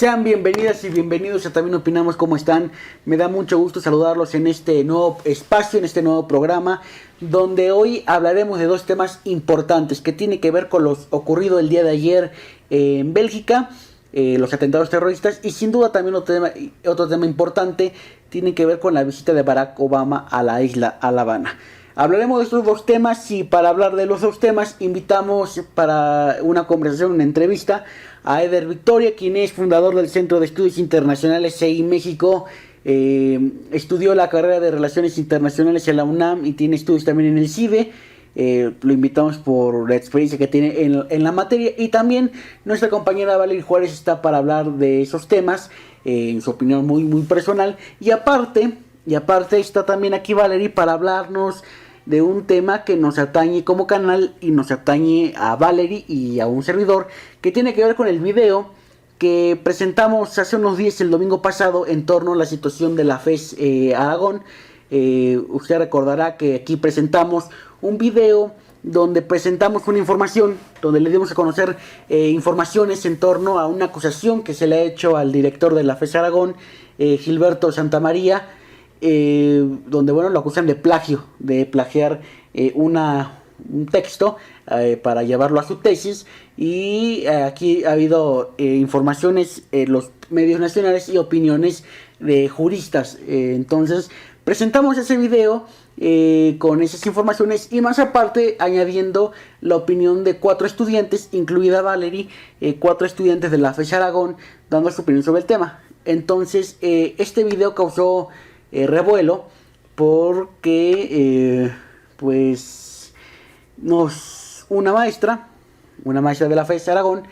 Sean bienvenidas y bienvenidos a También Opinamos. ¿Cómo están? Me da mucho gusto saludarlos en este nuevo espacio, en este nuevo programa, donde hoy hablaremos de dos temas importantes que tienen que ver con lo ocurrido el día de ayer en Bélgica, los atentados terroristas, y sin duda también otro tema importante tiene que ver con la visita de Barack Obama a la isla, a La Habana. Hablaremos de estos dos temas y para hablar de los dos temas invitamos para una conversación, una entrevista a Eder Victoria, quien es fundador del Centro de Estudios Internacionales CEI México. Estudió la carrera de Relaciones Internacionales en la UNAM y tiene estudios también en el CIDE. Lo invitamos por la experiencia que tiene en la materia, y también nuestra compañera Valerie Juárez está para hablar de esos temas, en su opinión muy personal, y aparte está también aquí Valerie para hablarnos de un tema que nos atañe como canal y nos atañe a Valerie y a un servidor, que tiene que ver con el video que presentamos hace unos días, el domingo pasado, en torno a la situación de la FES Aragón. Usted recordará que aquí presentamos un video donde presentamos una información, donde le dimos a conocer informaciones en torno a una acusación que se le ha hecho al director de la FES Aragón, Gilberto Santamaría, donde lo acusan de plagio, de plagiar un texto para llevarlo a su tesis, y aquí ha habido informaciones en los medios nacionales y opiniones de juristas. Entonces presentamos ese video con esas informaciones y más aparte añadiendo la opinión de 4 estudiantes, incluida Valerie, 4 estudiantes de la FES Aragón, dando su opinión sobre el tema. Entonces este video causó revuelo porque una maestra de la FES Aragón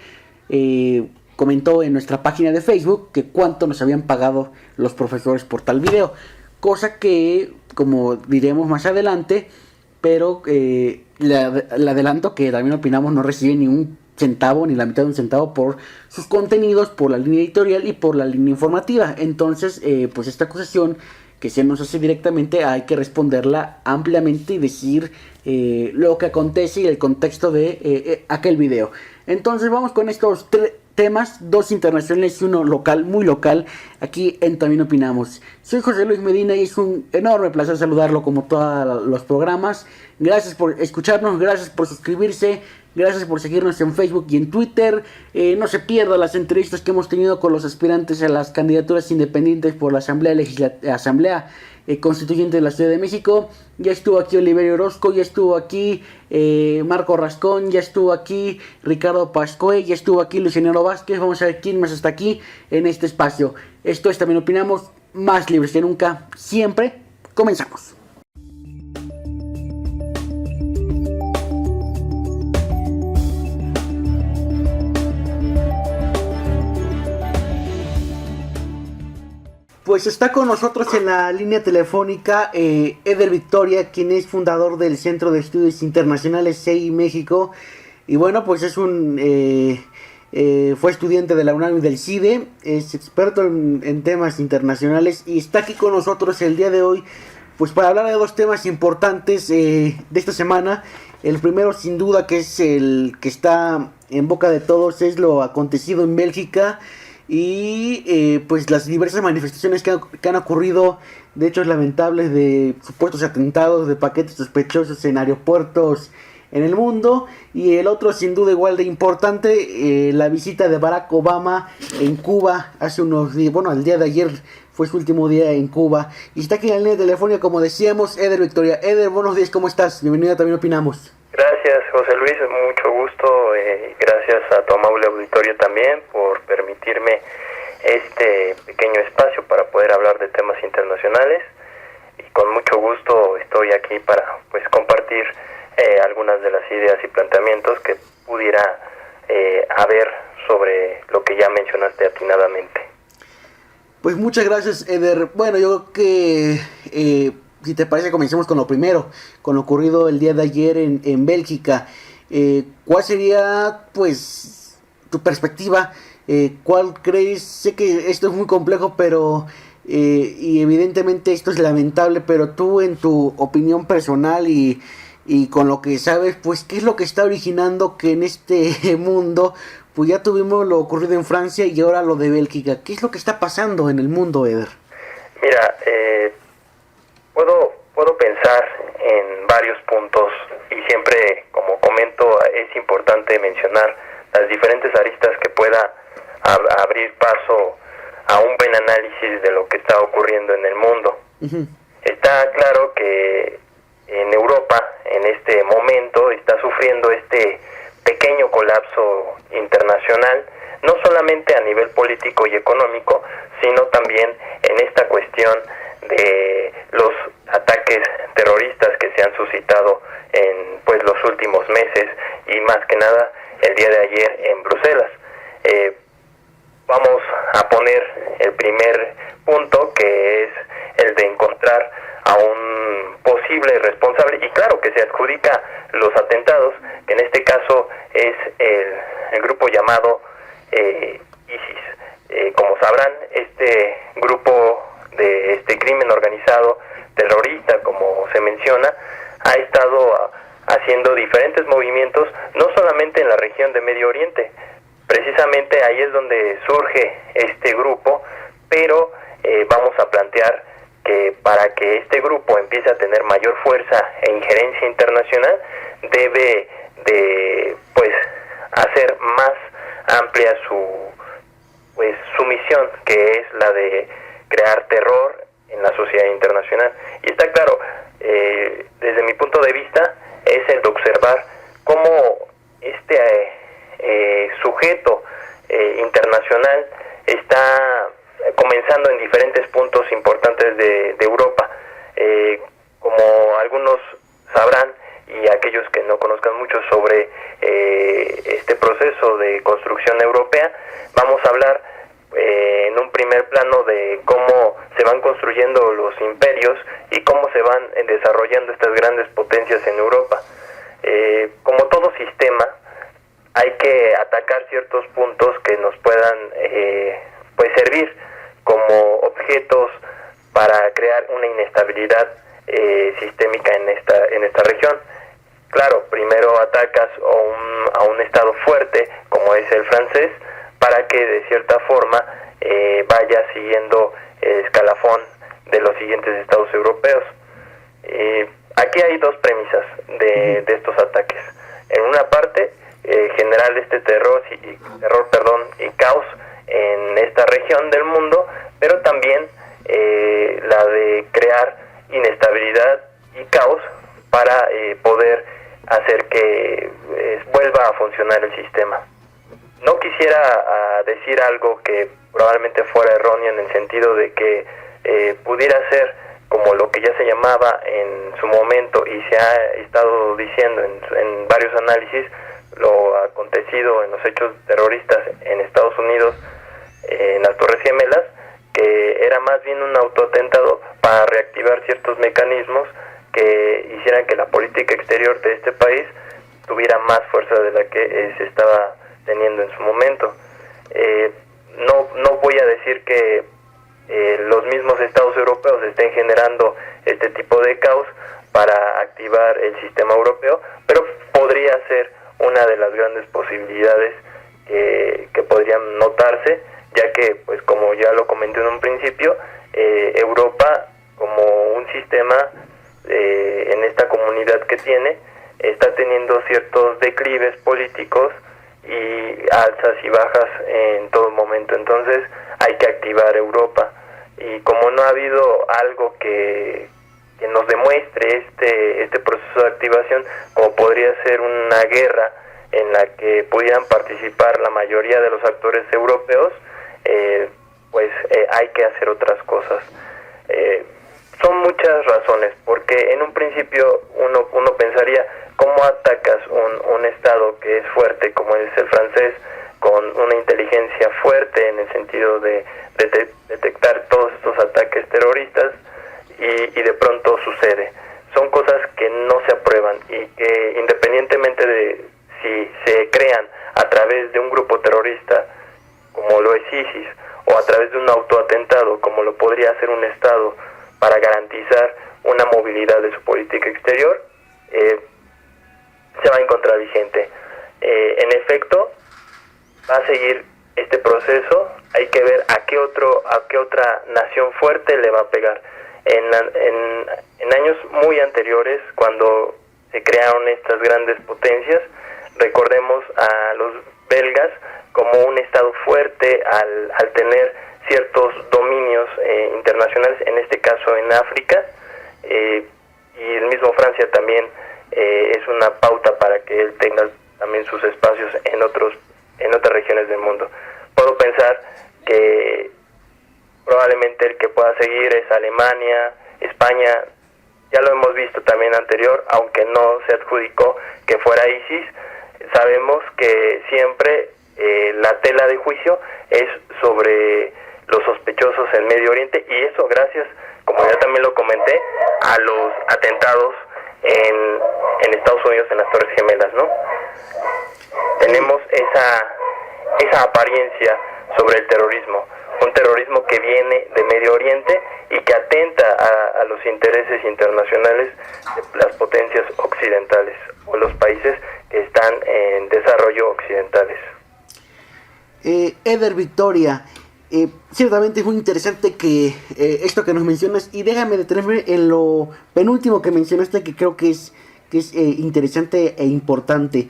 comentó en nuestra página de Facebook que cuánto nos habían pagado los profesores por tal video, cosa que, como diremos más adelante, pero le adelanto que también opinamos no recibe ni un centavo, ni la mitad de un centavo por sus contenidos, por la línea editorial y por la línea informativa. Entonces esta acusación que se nos hace directamente hay que responderla ampliamente y decir lo que acontece y el contexto de aquel video. Entonces vamos con estos temas, 2 internacionales y 1 local, muy local, aquí en También Opinamos. Soy José Luis Medina y es un enorme placer saludarlo como todos los programas. Gracias por escucharnos, gracias por suscribirse, gracias por seguirnos en Facebook y en Twitter. No se pierda las entrevistas que hemos tenido con los aspirantes a las candidaturas independientes por la Asamblea Constituyente de la Ciudad de México. Ya estuvo aquí Oliverio Orozco, ya estuvo aquí Marco Rascón, ya estuvo aquí Ricardo Pascoe, ya estuvo aquí Luciano Vázquez. Vamos a ver quién más está aquí en este espacio. Esto es También Opinamos, más libres que nunca, siempre. Comenzamos. Pues está con nosotros en la línea telefónica Eder Victoria, quien es fundador del Centro de Estudios Internacionales CEI México. Y pues es fue estudiante de la UNAM y del CIDE, es experto en temas internacionales y está aquí con nosotros el día de hoy pues para hablar de 2 temas importantes de esta semana. El primero, sin duda, que es el que está en boca de todos, es lo acontecido en Bélgica y pues las diversas manifestaciones que han ocurrido de hechos lamentables de supuestos atentados de paquetes sospechosos en aeropuertos en el mundo. Y el otro, sin duda igual de importante, la visita de Barack Obama en Cuba hace unos días. El día de ayer fue su último día en Cuba y está aquí en la línea telefónica, como decíamos, Eder Victoria. Eder, buenos días, ¿cómo estás? Bienvenido a También Opinamos. Gracias, José Luis, mucho gusto, gracias a tu amable auditorio también por permitirme este pequeño espacio para poder hablar de temas internacionales, y con mucho gusto estoy aquí para compartir algunas de las ideas y planteamientos que pudiera haber sobre lo que ya mencionaste atinadamente. Pues muchas gracias, Eder. Yo creo que si te parece, comencemos con lo primero, con lo ocurrido el día de ayer en Bélgica. ¿Cuál sería, tu perspectiva? ¿Cuál crees? Sé que esto es muy complejo, pero y evidentemente esto es lamentable, pero tú, en tu opinión personal y con lo que sabes, ¿qué es lo que está originando que en este mundo pues ya tuvimos lo ocurrido en Francia y ahora lo de Bélgica. ¿Qué es lo que está pasando en el mundo, Eder? Mira, puedo pensar en varios puntos y siempre, como comento, es importante mencionar las diferentes aristas que pueda abrir paso a un buen análisis de lo que está ocurriendo en el mundo. Uh-huh. Está claro que en Europa, en este momento, está sufriendo este pequeño colapso internacional, no solamente a nivel político y económico, sino también en esta cuestión de los ataques terroristas que se han suscitado en los últimos meses y más que nada el día de ayer en Bruselas. Vamos a poner el primer punto, que es el de encontrar a un posible responsable, y claro que se adjudica los atentados, que en este caso es el grupo llamado ISIS. Como sabrán, este grupo de este crimen organizado terrorista, como se menciona, ha estado haciendo diferentes movimientos, no solamente en la región de Medio Oriente. Precisamente ahí es donde surge este grupo, pero vamos a plantear que para que este grupo empiece a tener mayor fuerza e injerencia internacional, debe de hacer más amplia su misión, que es la de crear terror en la sociedad internacional. Y está claro, desde mi punto de vista, es el de observar cómo este sujeto internacional está comenzando en diferentes puntos importantes de Europa. Como algunos sabrán, y aquellos que no conozcan mucho sobre este proceso de construcción europea, vamos a hablar en un primer plano de cómo se van construyendo los imperios y cómo se van desarrollando estas grandes potencias en Europa. Como todo sistema, hay que atacar ciertos puntos que nos puedan servir como objetos para crear una inestabilidad sistémica en esta región. Claro, primero atacas a un estado fuerte como es el francés, para que de cierta forma vaya siguiendo el escalafón de los siguientes estados europeos. Aquí hay dos premisas de estos ataques. En una parte, generar este terror y caos en esta región del mundo, pero también la de crear inestabilidad y caos para poder hacer que vuelva a funcionar el sistema. No quisiera decir algo que probablemente fuera erróneo, en el sentido de que pudiera ser como lo que ya se llamaba en su momento y se ha estado diciendo en varios análisis, lo acontecido en los hechos terroristas en Estados Unidos, en las Torres Gemelas, que era más bien un autoatentado para reactivar ciertos mecanismos que hicieran que la política exterior de este país tuviera más fuerza de la que se estaba teniendo en su momento. No voy a decir que los mismos estados europeos estén generando este tipo de caos para activar el sistema europeo, pero podría ser una de las grandes posibilidades que podrían notarse, ya que, como ya lo comenté en un principio, Europa, como un sistema en esta comunidad que tiene, está teniendo ciertos declives políticos y alzas y bajas en todo momento. Entonces hay que activar Europa, y como no ha habido algo que nos demuestre este proceso de activación, como podría ser una guerra en la que pudieran participar la mayoría de los actores europeos, hay que hacer otras cosas. Son muchas razones, porque en un principio uno pensaría, ¿cómo atacas un estado que es fuerte como es el francés, con una inteligencia fuerte en el sentido de detectar todos estos ataques terroristas, y de pronto sucede? Son cosas que no se aprueban, y que independientemente de si se crean a través de un grupo terrorista como lo es ISIS, o a través de un autoatentado como lo podría hacer un estado para garantizar una movilidad de su política exterior, se va a encontrar vigente. En efecto, va a seguir este proceso. Hay que ver a qué otra nación fuerte le va a pegar. En años muy anteriores, cuando se crearon estas grandes potencias, recordemos a los belgas como un estado fuerte al tener ciertos dominios internacionales, en este caso en África, y el mismo Francia también es una pauta para que él tenga también sus espacios en otras regiones del mundo. Puedo pensar que probablemente el que pueda seguir es Alemania, España. Ya lo hemos visto también anterior, aunque no se adjudicó que fuera ISIS. Sabemos que siempre la tela de juicio es sobre los sospechosos en Medio Oriente, y eso gracias, como ya también lo comenté, a los atentados en Estados Unidos, en las Torres Gemelas, ¿no? Tenemos esa apariencia sobre el terrorismo, un terrorismo que viene de Medio Oriente y que atenta a los intereses internacionales de las potencias occidentales o los países que están en desarrollo occidentales. Eder Victoria, ciertamente es muy interesante que esto que nos mencionas, y déjame detenerme en lo penúltimo que mencionaste, que creo que es interesante e importante.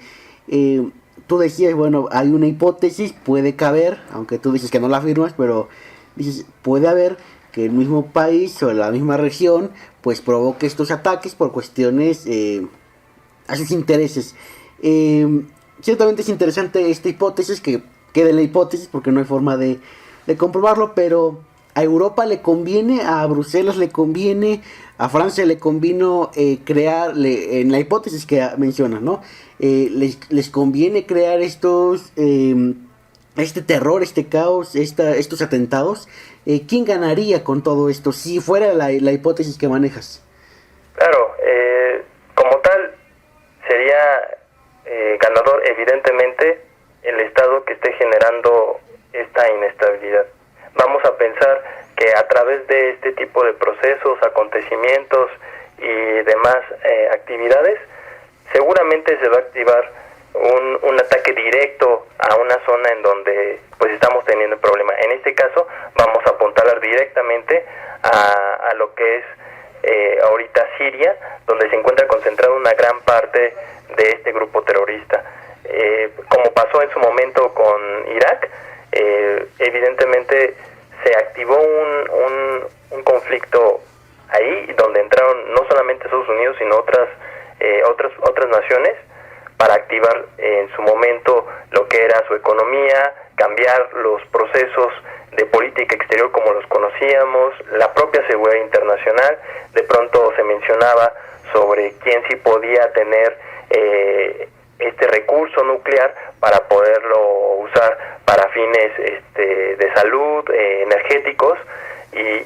Tú decías, bueno, hay una hipótesis, puede caber, aunque tú dices que no la afirmas, pero dices, puede haber que el mismo país o la misma región pues provoque estos ataques por cuestiones a sus intereses. Ciertamente es interesante esta hipótesis, que quede en la hipótesis porque no hay forma de comprobarlo, pero a Europa le conviene, a Bruselas le conviene, a Francia le convino crear, en la hipótesis que mencionas, ¿no? Les conviene crear este terror, este caos, estos atentados. ¿Quién ganaría con todo esto si fuera la hipótesis que manejas? Claro, como tal sería ganador evidentemente el Estado que esté generando esta inestabilidad. Vamos a pensar que a través de este tipo de procesos, acontecimientos y demás actividades, seguramente se va a activar un ataque directo a una zona en donde pues estamos teniendo el problema. En este caso vamos a apuntalar directamente a lo que es ahorita Siria, donde se encuentra concentrada una gran parte de este grupo terrorista. Como pasó en su momento con Irak, evidentemente se activó un conflicto ahí, donde entraron no solamente Estados Unidos, sino otras naciones, para activar en su momento lo que era su economía, cambiar los procesos de política exterior como los conocíamos, la propia seguridad internacional. De pronto se mencionaba sobre quién sí podía tener este recurso nuclear para poderlo usar para fines de salud, energéticos, y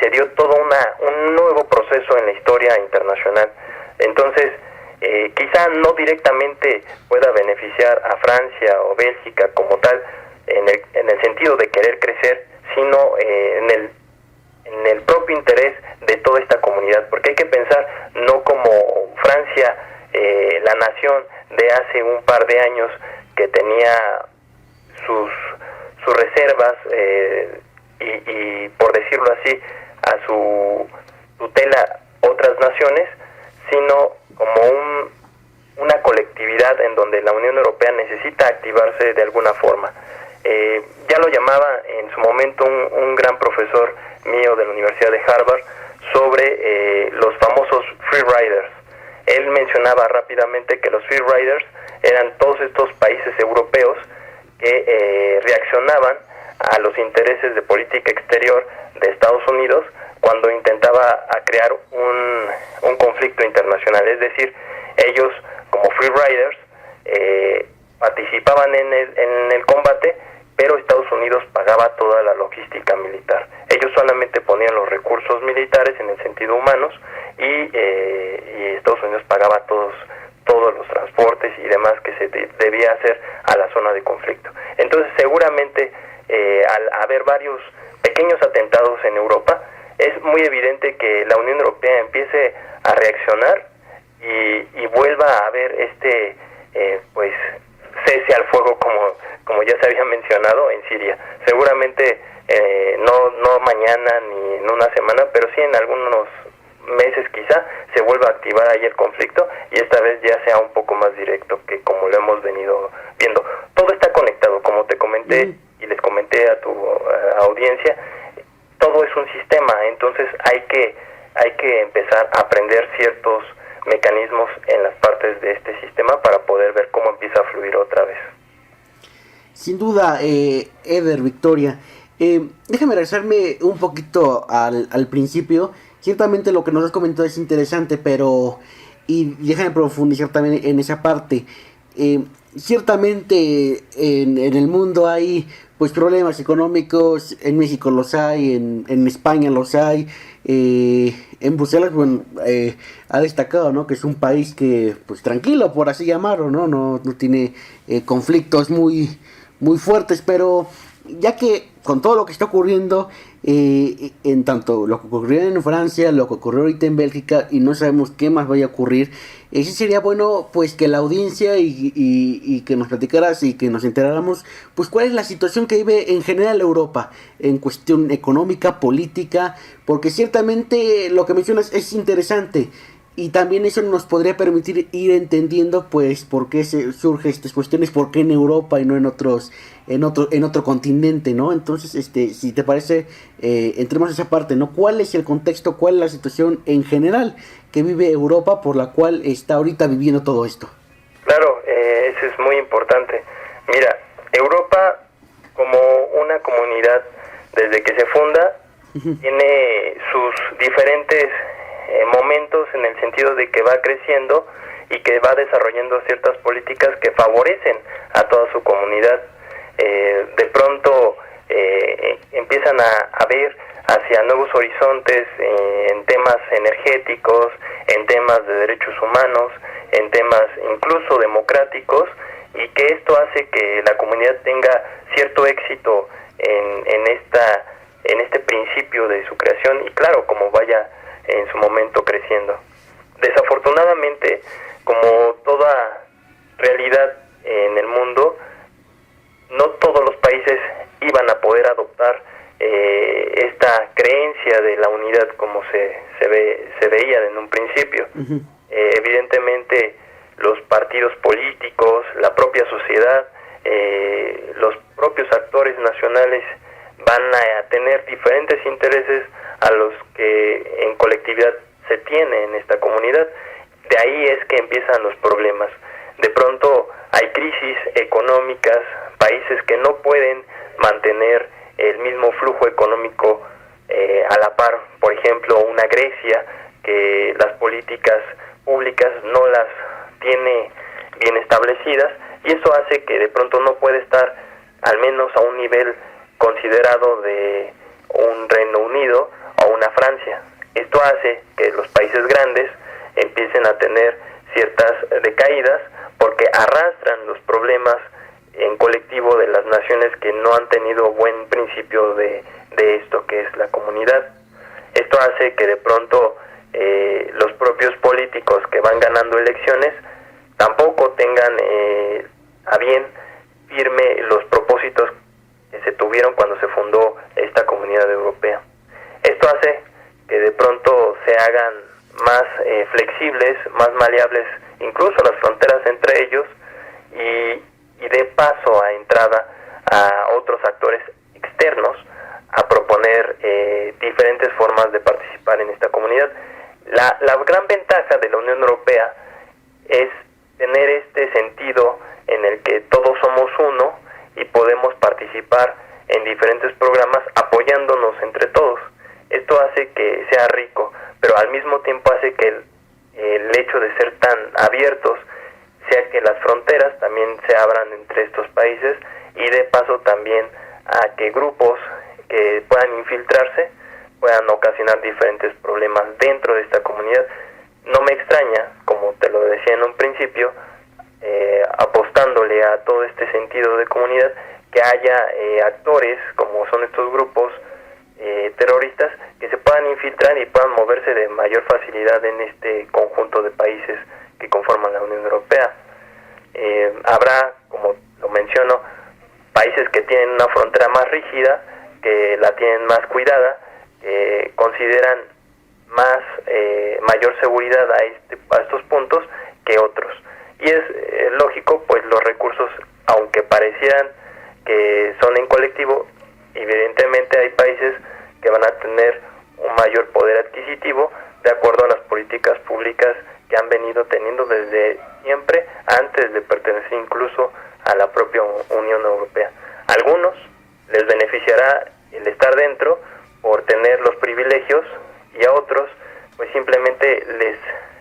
se dio todo un nuevo proceso en la historia internacional. Entonces, quizá no directamente pueda beneficiar a Francia o Bélgica como tal, en el sentido de querer crecer, sino en el propio interés de toda esta comunidad, porque hay que pensar no como Francia, la nación de hace un par de años que tenía sus reservas y por decirlo así, a su tutela otras naciones, sino como una colectividad en donde la Unión Europea necesita activarse de alguna forma. Ya lo llamaba en su momento un gran profesor mío de la Universidad de Harvard sobre los famosos free riders. Él mencionaba rápidamente que los free riders eran todos estos países europeos que reaccionaban a los intereses de política exterior de Estados Unidos cuando intentaba crear un conflicto internacional. Es decir, ellos como free riders participaban en el combate, pero Estados Unidos pagaba toda la logística militar. Ellos solamente ponían los recursos militares en el sentido humanos y Estados Unidos pagaba todos los transportes y demás que se debía hacer a la zona de conflicto. Entonces seguramente al haber varios pequeños atentados en Europa, es muy evidente que la Unión Europea empiece a reaccionar y vuelva a haber pues cese al fuego como ya se había mencionado en Siria. Seguramente no mañana ni en una semana, pero sí en algunos meses quizá se vuelva a activar ahí el conflicto, y esta vez ya sea un poco más directo que como lo hemos venido viendo. Todo está conectado, como te comenté y les comenté a tu audiencia. Todo es un sistema, entonces hay que empezar a aprender ciertos mecanismos en las partes de este sistema para poder ver cómo empieza a fluir otra vez. Sin duda, Eder, Victoria, déjame regresarme un poquito al principio. Ciertamente lo que nos has comentado es interesante, pero, y déjame profundizar también en esa parte. Ciertamente en el mundo hay pues problemas económicos, en México los hay, en España los hay, en Bruselas, bueno, ha destacado, ¿no?, que es un país que pues tranquilo, por así llamarlo, no tiene conflictos muy fuertes, pero ya que con todo lo que está ocurriendo, en tanto lo que ocurrió en Francia, lo que ocurrió ahorita en Bélgica, y no sabemos qué más vaya a ocurrir, sí sería bueno pues que la audiencia y que nos platicaras y que nos enteráramos pues cuál es la situación que vive en general Europa en cuestión económica, política, porque ciertamente lo que mencionas es interesante. Y también eso nos podría permitir ir entendiendo pues por qué surgen estas cuestiones, por qué en Europa y no en otro continente, ¿no? Entonces, si te parece, entremos a esa parte, ¿no? ¿Cuál es el contexto, cuál es la situación en general que vive Europa por la cual está ahorita viviendo todo esto? Claro, eso es muy importante. Mira, Europa como una comunidad desde que se funda tiene sus diferentes momentos en el sentido de que va creciendo y que va desarrollando ciertas políticas que favorecen a toda su comunidad. De pronto empiezan a ver hacia nuevos horizontes en temas energéticos, en temas de derechos humanos, en temas incluso democráticos, y que esto hace que la comunidad tenga cierto éxito en este principio de su creación, y claro, como vaya en su momento creciendo. Desafortunadamente, como toda realidad en el mundo, no todos los países iban a poder adoptar esta creencia de la unidad como se veía en un principio. Evidentemente, los partidos políticos, la propia sociedad, los propios actores nacionales van a tener diferentes intereses a los que en colectividad se tiene en esta comunidad. De ahí es que empiezan los problemas. De pronto hay crisis económicas, países que no pueden mantener el mismo flujo económico a la par. Por ejemplo, una Grecia que las políticas públicas no las tiene bien establecidas, y eso hace que de pronto no puede estar al menos a un nivel considerado de un Reino Unido o una Francia. Esto hace que los países grandes empiecen a tener ciertas decaídas porque arrastran los problemas en colectivo de las naciones que no han tenido buen principio de esto que es la comunidad. Esto hace que de pronto los propios políticos que van ganando elecciones tampoco tengan a bien firme los propósitos que se tuvieron cuando se fundó esta comunidad europea. Esto hace que de pronto se hagan más flexibles, más maleables, incluso las fronteras entre ellos, y dé paso a entrada a otros actores externos a proponer diferentes formas de participar en esta comunidad. La gran ventaja de la Unión Europea es tener este sentido en el que todos somos uno y podemos participar en diferentes programas apoyándonos entre todos. Esto hace que sea rico, pero al mismo tiempo hace que el hecho de ser tan abiertos sea que las fronteras también se abran entre estos países y dé paso también a que grupos que puedan infiltrarse puedan ocasionar diferentes problemas dentro de esta comunidad. No me extraña, como te lo decía en un principio, apostándole a todo este sentido de comunidad, que haya actores como son estos grupos terroristas que se puedan infiltrar y puedan moverse de mayor facilidad en este conjunto de países que conforman la Unión Europea. Habrá, como lo menciono, países que tienen una frontera más rígida, que la tienen más cuidada, que consideran mayor seguridad a estos puntos que otros. Y es lógico, pues los recursos, aunque parecieran que son en colectivo, evidentemente hay países que van a tener un mayor poder adquisitivo de acuerdo a las políticas públicas que han venido teniendo desde siempre, antes de pertenecer incluso a la propia Unión Europea. A algunos les beneficiará el estar dentro por tener los privilegios, y a otros pues simplemente les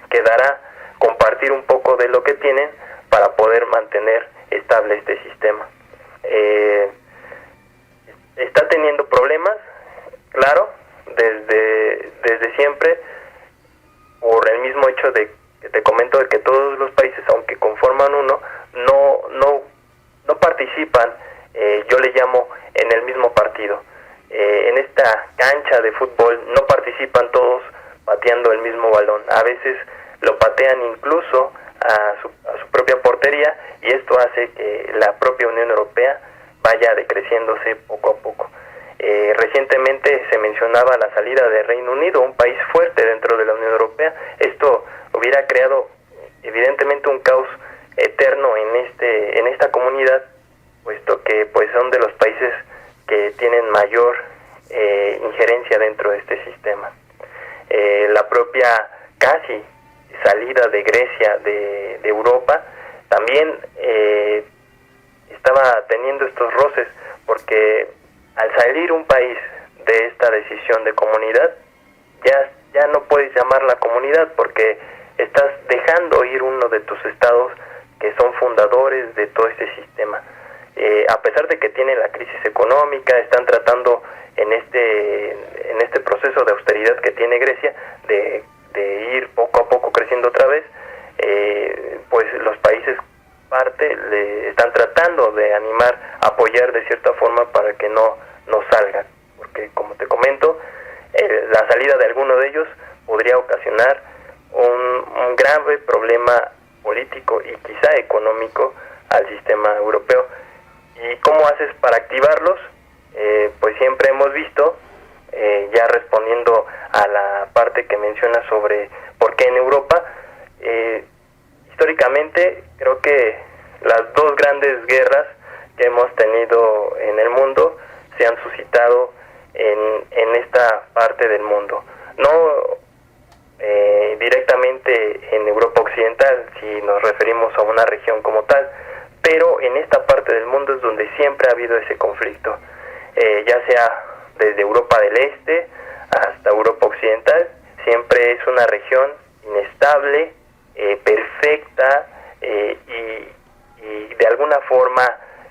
quedará compartir un poco de lo que tienen para poder mantener estable este sistema. Está teniendo problemas, claro, desde siempre, por el mismo hecho de que te comento, de que todos los países, aunque conforman uno, no participan, yo le llamo, en el mismo partido. En esta cancha de fútbol no participan todos pateando el mismo balón. A veces lo patean incluso a su propia portería, y esto hace que la propia Unión Europea vaya decreciéndose poco a poco. Recientemente se mencionaba la salida de Reino Unido, un país fuerte dentro de la Unión Europea. Esto hubiera creado evidentemente un caos eterno en esta comunidad, puesto que pues son de los países que tienen mayor injerencia dentro de este sistema. La propia casi salida de Grecia de Europa también estaba teniendo estos roces, porque al salir un país de esta decisión de comunidad, ya no puedes llamarla comunidad, porque estás dejando ir uno de tus estados que son fundadores de todo este sistema. A pesar de que tiene la crisis económica, están tratando en este proceso de austeridad que tiene Grecia de ir poco a poco creciendo otra vez, pues los países parte le están tratando de animar, apoyar de cierta forma para que no salgan, porque como te comento, la salida de alguno de ellos podría ocasionar un grave problema político y quizá económico al sistema europeo. ¿Y cómo haces para activarlos? Pues siempre hemos visto, ya respondiendo a la parte que menciona sobre por qué en Europa, históricamente creo que las dos grandes guerras que hemos tenido en el mundo se han suscitado en esta parte del mundo. No directamente en Europa Occidental, si nos referimos a una región como tal, pero en esta parte del mundo es donde siempre ha habido ese conflicto, ya sea desde Europa del Este hasta Europa Occidental. Siempre es una región inestable, perfecta, y de alguna forma,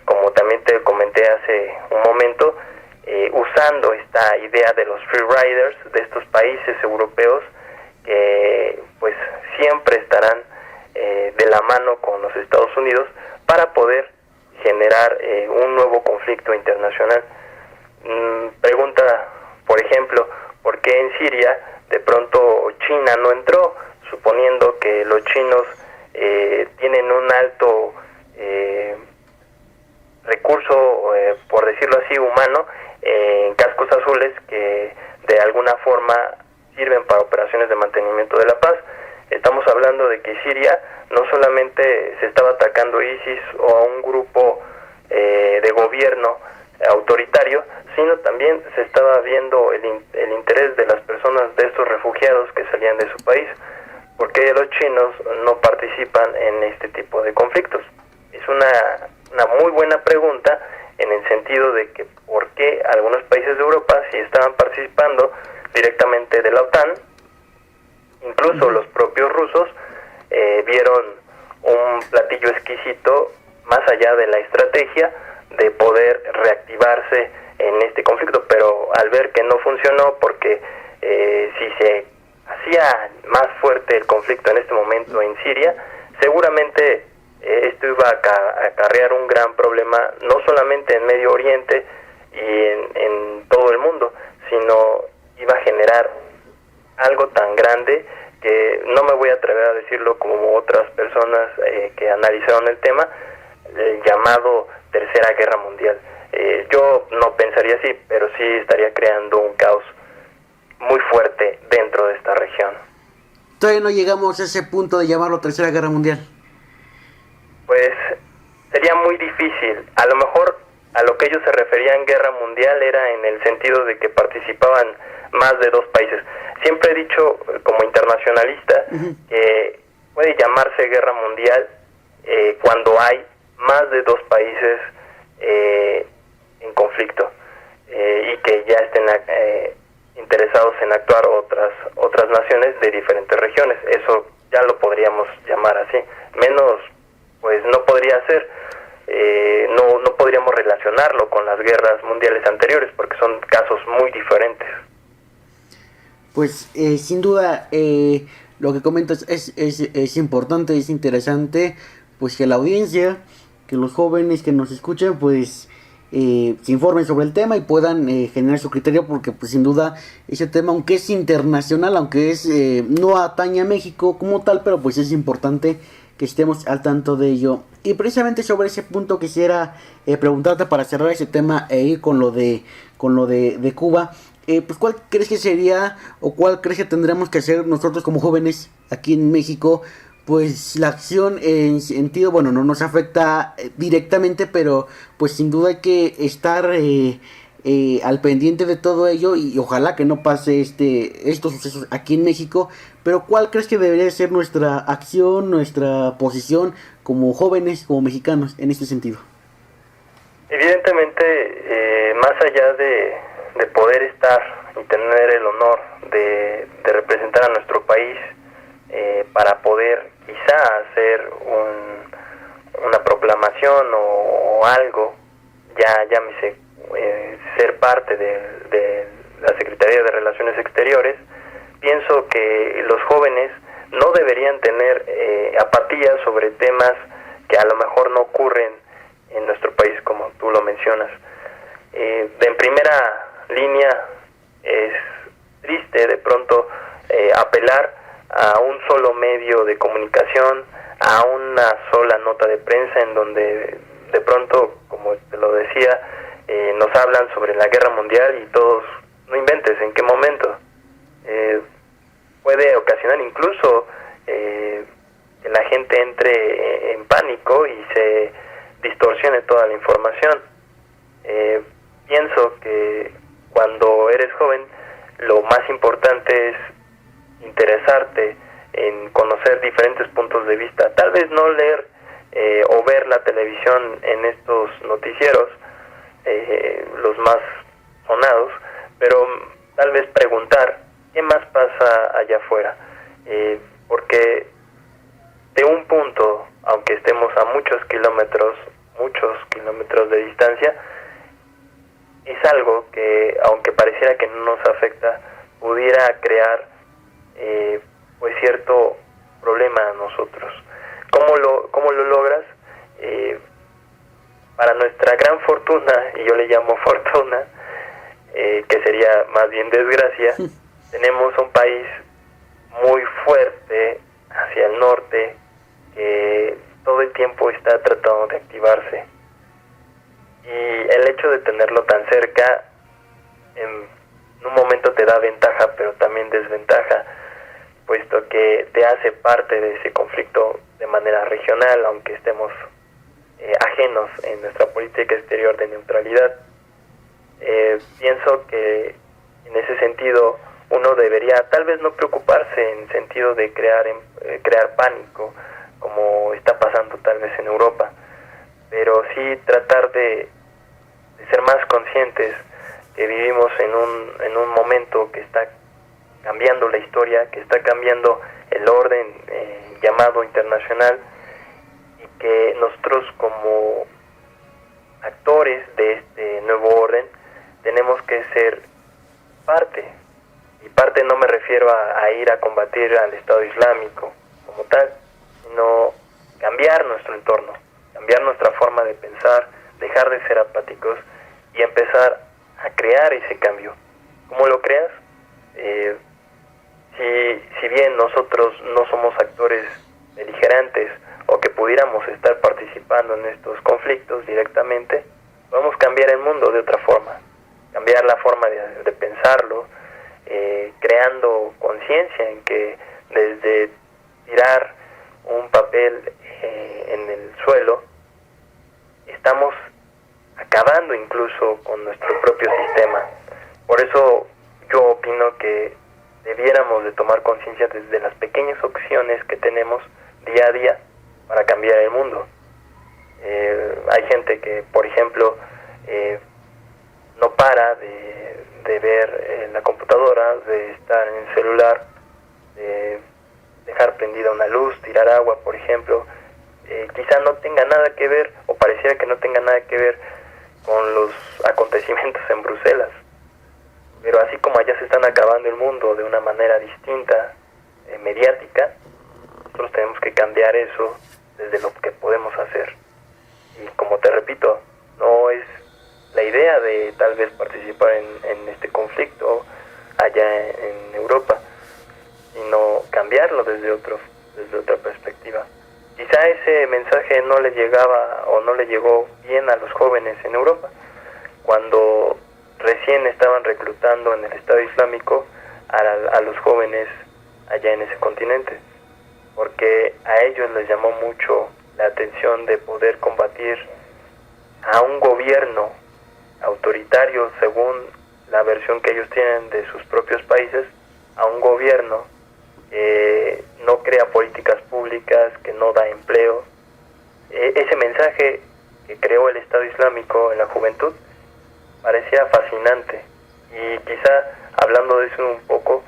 como también te comenté hace un momento, usando esta idea de los free riders, de estos países europeos que pues siempre estarán de la mano con los Estados Unidos para poder generar un nuevo conflicto internacional. Pregunta, por ejemplo, ¿por qué en Siria de pronto China no entró? Suponiendo que los chinos tienen un alto recurso, por decirlo así, humano, en cascos azules que de alguna forma sirven para operaciones de mantenimiento de la paz. Estamos hablando de que Siria no solamente se estaba atacando ISIS o a un grupo de gobierno autoritario, sino también se estaba viendo el interés de las personas, de estos refugiados que salían de su país. ¿Por qué los chinos no participan en este tipo de conflictos? Es una muy buena pregunta, en el sentido de que por qué algunos países de Europa sí estaban participando directamente de la OTAN. Incluso los propios rusos vieron un platillo exquisito, más allá de la estrategia de poder reactivarse en este conflicto, pero al ver que no funcionó, porque si se hacía más fuerte el conflicto en este momento en Siria, seguramente esto iba a acarrear un gran problema, no solamente en Medio Oriente y en todo el mundo, sino iba a generar algo tan grande que no me voy a atrever a decirlo como otras personas que analizaron el tema, el llamado Tercera Guerra Mundial. Yo no pensaría así, pero sí estaría creando un caos muy fuerte dentro de esta región. Todavía no llegamos a ese punto de llamarlo Tercera Guerra Mundial. Pues sería muy difícil. A lo mejor a lo que ellos se referían guerra mundial era en el sentido de que participaban más de dos países. Siempre he dicho, como internacionalista, que puede llamarse guerra mundial cuando hay más de dos países en conflicto y que ya estén interesados en actuar otras naciones de diferentes regiones. Eso ya lo podríamos llamar así. Menos, pues no podría ser. No podríamos relacionarlo con las guerras mundiales anteriores porque son casos muy diferentes. Pues sin duda lo que comentas es importante, es interesante, pues que la audiencia, que los jóvenes que nos escuchen, pues se informen sobre el tema y puedan generar su criterio, porque pues sin duda ese tema, aunque es internacional, aunque es no atañe a México como tal, pero pues es importante que estemos al tanto de ello. Y precisamente sobre ese punto quisiera preguntarte para cerrar ese tema e ir con lo de Cuba. Pues ¿cuál crees que sería o cuál crees que tendremos que hacer nosotros como jóvenes aquí en México? Pues la acción en sentido, bueno, no nos afecta directamente, pero pues sin duda hay que estar al pendiente de todo ello y ojalá que no pase estos sucesos aquí en México. Pero ¿cuál crees que debería ser nuestra acción, nuestra posición como jóvenes, como mexicanos en este sentido? Evidentemente, más allá de poder estar y tener el honor de representar a nuestro país, para poder quizá hacer una proclamación o algo, ya llámese ser parte de la Secretaría de Relaciones Exteriores, pienso que los jóvenes no deberían tener apatía sobre temas que a lo mejor no ocurren en nuestro país, como tú lo mencionas. En primera línea es triste de pronto apelar a un solo medio de comunicación, a una sola nota de prensa en donde de pronto, como te lo decía, nos hablan sobre la guerra mundial y todos, no inventes, ¿en qué momento? Puede ocasionar incluso que la gente entre en pánico y se distorsione toda la información. Pienso que cuando eres joven lo más importante es interesarte en conocer diferentes puntos de vista, tal vez no leer o ver la televisión en estos noticieros, los más sonados, pero tal vez preguntar qué más pasa allá afuera, porque de un punto, aunque estemos a muchos kilómetros de distancia, es algo que, aunque pareciera que no nos afecta, pudiera crear pues cierto problema a nosotros. ¿Cómo lo logras? Para nuestra gran fortuna, y yo le llamo fortuna, que sería más bien desgracia, tenemos un país muy fuerte hacia el norte que todo el tiempo está tratando de activarse, y el hecho de tenerlo tan cerca en un momento te da ventaja pero también desventaja, puesto que te hace parte de ese conflicto de manera regional, aunque estemos ajenos en nuestra política exterior de neutralidad. Pienso que en ese sentido uno debería tal vez no preocuparse en sentido de crear pánico, como está pasando tal vez en Europa, pero sí tratar de ser más conscientes que vivimos en un momento que está cambiando la historia, que está cambiando el orden llamado internacional, y que nosotros como actores de este nuevo orden tenemos que ser parte, y parte no me refiero a ir a combatir al Estado Islámico como tal, sino cambiar nuestro entorno, cambiar nuestra forma de pensar, dejar de ser apáticos y empezar a crear ese cambio. ¿Cómo lo creas? si bien nosotros no somos actores beligerantes o que pudiéramos estar participando en estos conflictos directamente, podemos cambiar el mundo de otra forma, cambiar la forma de pensarlo, creando conciencia en que desde tirar un papel en el suelo estamos acabando incluso con nuestro propio sistema. Por eso yo opino que debiéramos de tomar conciencia desde las pequeñas opciones que tenemos día a día para cambiar el mundo. Hay gente que, por ejemplo, no para de ver en la computadora, de estar en el celular, de dejar prendida una luz, tirar agua, por ejemplo. Quizá no tenga nada que ver, o pareciera que no tenga nada que ver con los acontecimientos en Bruselas. Pero así como allá se están acabando el mundo de una manera distinta, mediática, nosotros tenemos que cambiar eso desde lo que podemos hacer. Y como te repito, no es la idea de tal vez participar en este conflicto allá en Europa, sino cambiarlo desde otra perspectiva. Quizá ese mensaje no le llegaba o no le llegó bien a los jóvenes en Europa, cuando recién estaban reclutando en el Estado Islámico a los jóvenes allá en ese continente, porque a ellos les llamó mucho la atención de poder combatir a un gobierno autoritario, según la versión que ellos tienen de sus propios países, a un gobierno que no crea políticas públicas, que no da empleo. Ese mensaje que creó el Estado Islámico en la juventud parecía fascinante, y quizá hablando de eso un poco,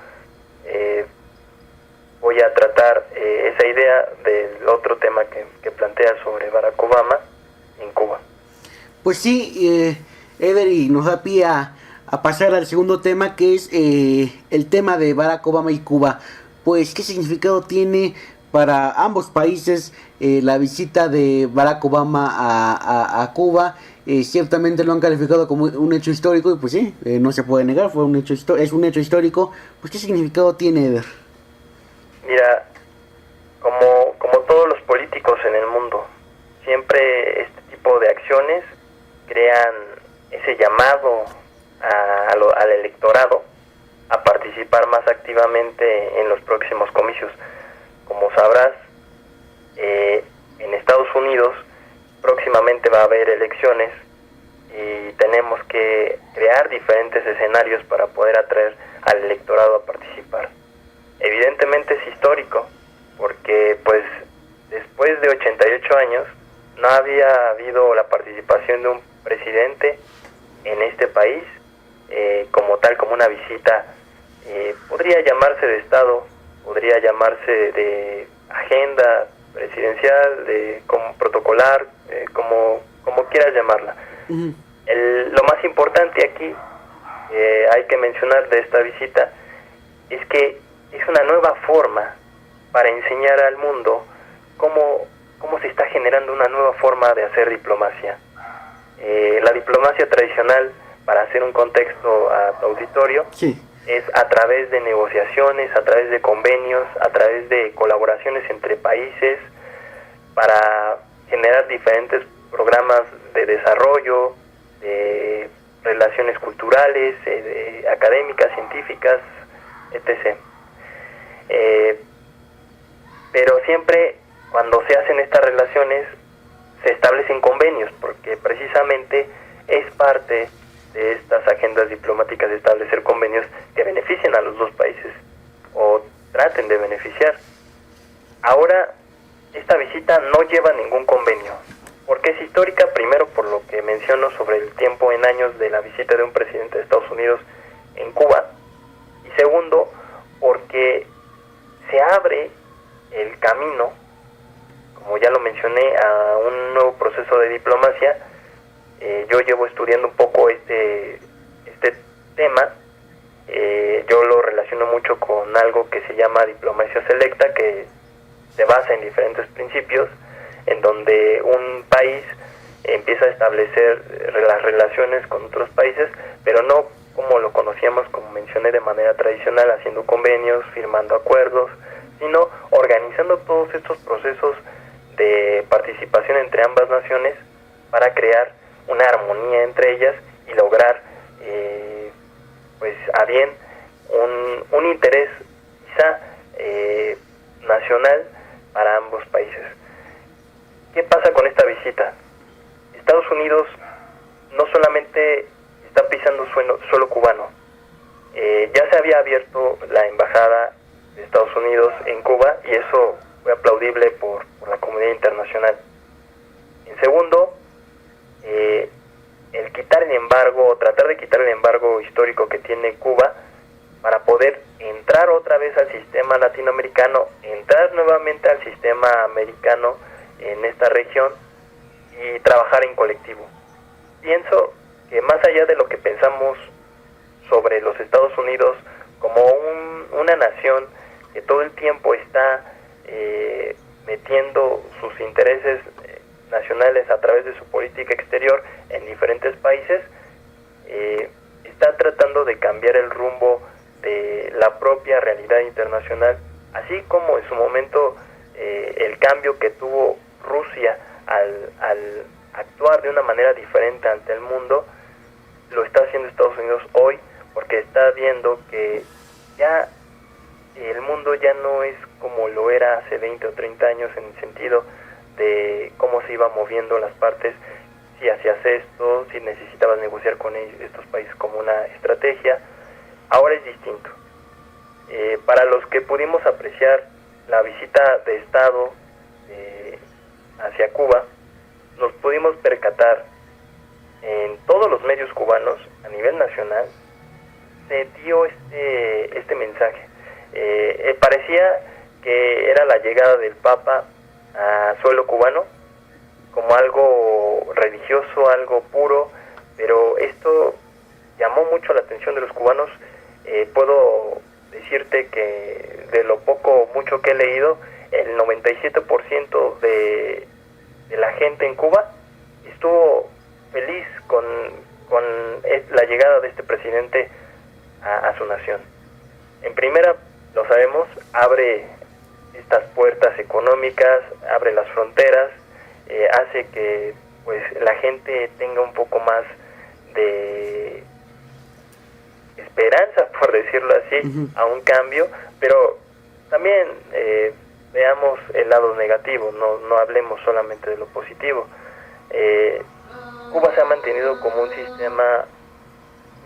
voy a tratar esa idea del otro tema que plantea sobre Barack Obama en Cuba. Pues sí, Eder, y nos da pie a pasar al segundo tema, que es el tema de Barack Obama y Cuba. Pues, ¿qué significado tiene para ambos países la visita de Barack Obama a Cuba? Ciertamente lo han calificado como un hecho histórico, y pues sí, no se puede negar, es un hecho histórico. Pues, ¿qué significado tiene, Eder? Mira, como todos los políticos en el mundo, siempre este tipo de acciones crean ese llamado al electorado a participar más activamente en los próximos comicios. Como sabrás, en Estados Unidos próximamente va a haber elecciones y tenemos que crear diferentes escenarios para poder atraer al electorado a participar. Evidentemente es histórico, porque pues después de 88 años no había habido la participación de un presidente en este país como tal, como una visita, podría llamarse de Estado, podría llamarse de agenda presidencial, de como protocolar, como quieras llamarla. Uh-huh. Lo más importante aquí, hay que mencionar de esta visita, es que es una nueva forma para enseñar al mundo cómo se está generando una nueva forma de hacer diplomacia. La diplomacia tradicional, para hacer un contexto a tu auditorio, sí, es a través de negociaciones, a través de convenios, a través de colaboraciones entre países para generar diferentes programas de desarrollo, de relaciones culturales, académicas, científicas, etc. Pero siempre cuando se hacen estas relaciones se establecen convenios, porque precisamente es parte de estas agendas diplomáticas de establecer convenios que beneficien a los dos países o traten de beneficiar. Ahora, esta visita no lleva ningún convenio. ¿Por qué es histórica? Primero, por lo que menciono sobre el tiempo en años de la visita de un presidente de Estados Unidos en Cuba. Y segundo, porque se abre el camino, como ya lo mencioné, a un nuevo proceso de diplomacia. Yo llevo estudiando un poco este tema. Yo lo relaciono mucho con algo que se llama diplomacia selecta, que se basa en diferentes principios, en donde un país empieza a establecer las relaciones con otros países, pero no como lo conocíamos, como mencioné, de manera tradicional, haciendo convenios, firmando acuerdos, sino organizando todos estos procesos de participación entre ambas naciones para crear una armonía entre ellas y lograr pues a bien un interés quizá nacional para ambos países. ¿Qué pasa con esta visita? Estados Unidos no solamente está pisando suelo cubano, ya se había abierto la embajada de Estados Unidos en Cuba y eso fue aplaudible por la comunidad internacional. En segundo, el quitar el embargo, tratar de quitar el embargo histórico que tiene Cuba para poder entrar otra vez al sistema latinoamericano, entrar nuevamente al sistema americano en esta región y trabajar en colectivo. Pienso que más allá de lo que pensamos sobre los Estados Unidos como una nación que todo el tiempo está metiendo sus intereses nacionales a través de su política exterior en diferentes países, está tratando de cambiar el rumbo de la propia realidad internacional, así como en su momento el cambio que tuvo Rusia al actuar de una manera diferente ante el mundo, lo está haciendo Estados Unidos hoy, porque está viendo que ya el mundo ya no es como lo era hace 20 o 30 años en el sentido de cómo se iban moviendo las partes, si hacías esto, si necesitabas negociar con estos países como una estrategia. Ahora es distinto. Para los que pudimos apreciar la visita de Estado hacia Cuba, nos pudimos percatar en todos los medios cubanos a nivel nacional se dio este mensaje. Parecía que era la llegada del Papa a suelo cubano como algo religioso, algo puro, pero esto llamó mucho la atención de los cubanos. Puedo decirte que de lo poco mucho que he leído, el 97% de la gente en Cuba estuvo feliz con la llegada de este presidente a su nación. En primera, lo sabemos, abre estas puertas económicas, abre las fronteras, hace que pues la gente tenga un poco más de esperanza, por decirlo así, a un cambio, pero también veamos el lado negativo, no hablemos solamente de lo positivo. Cuba se ha mantenido como un sistema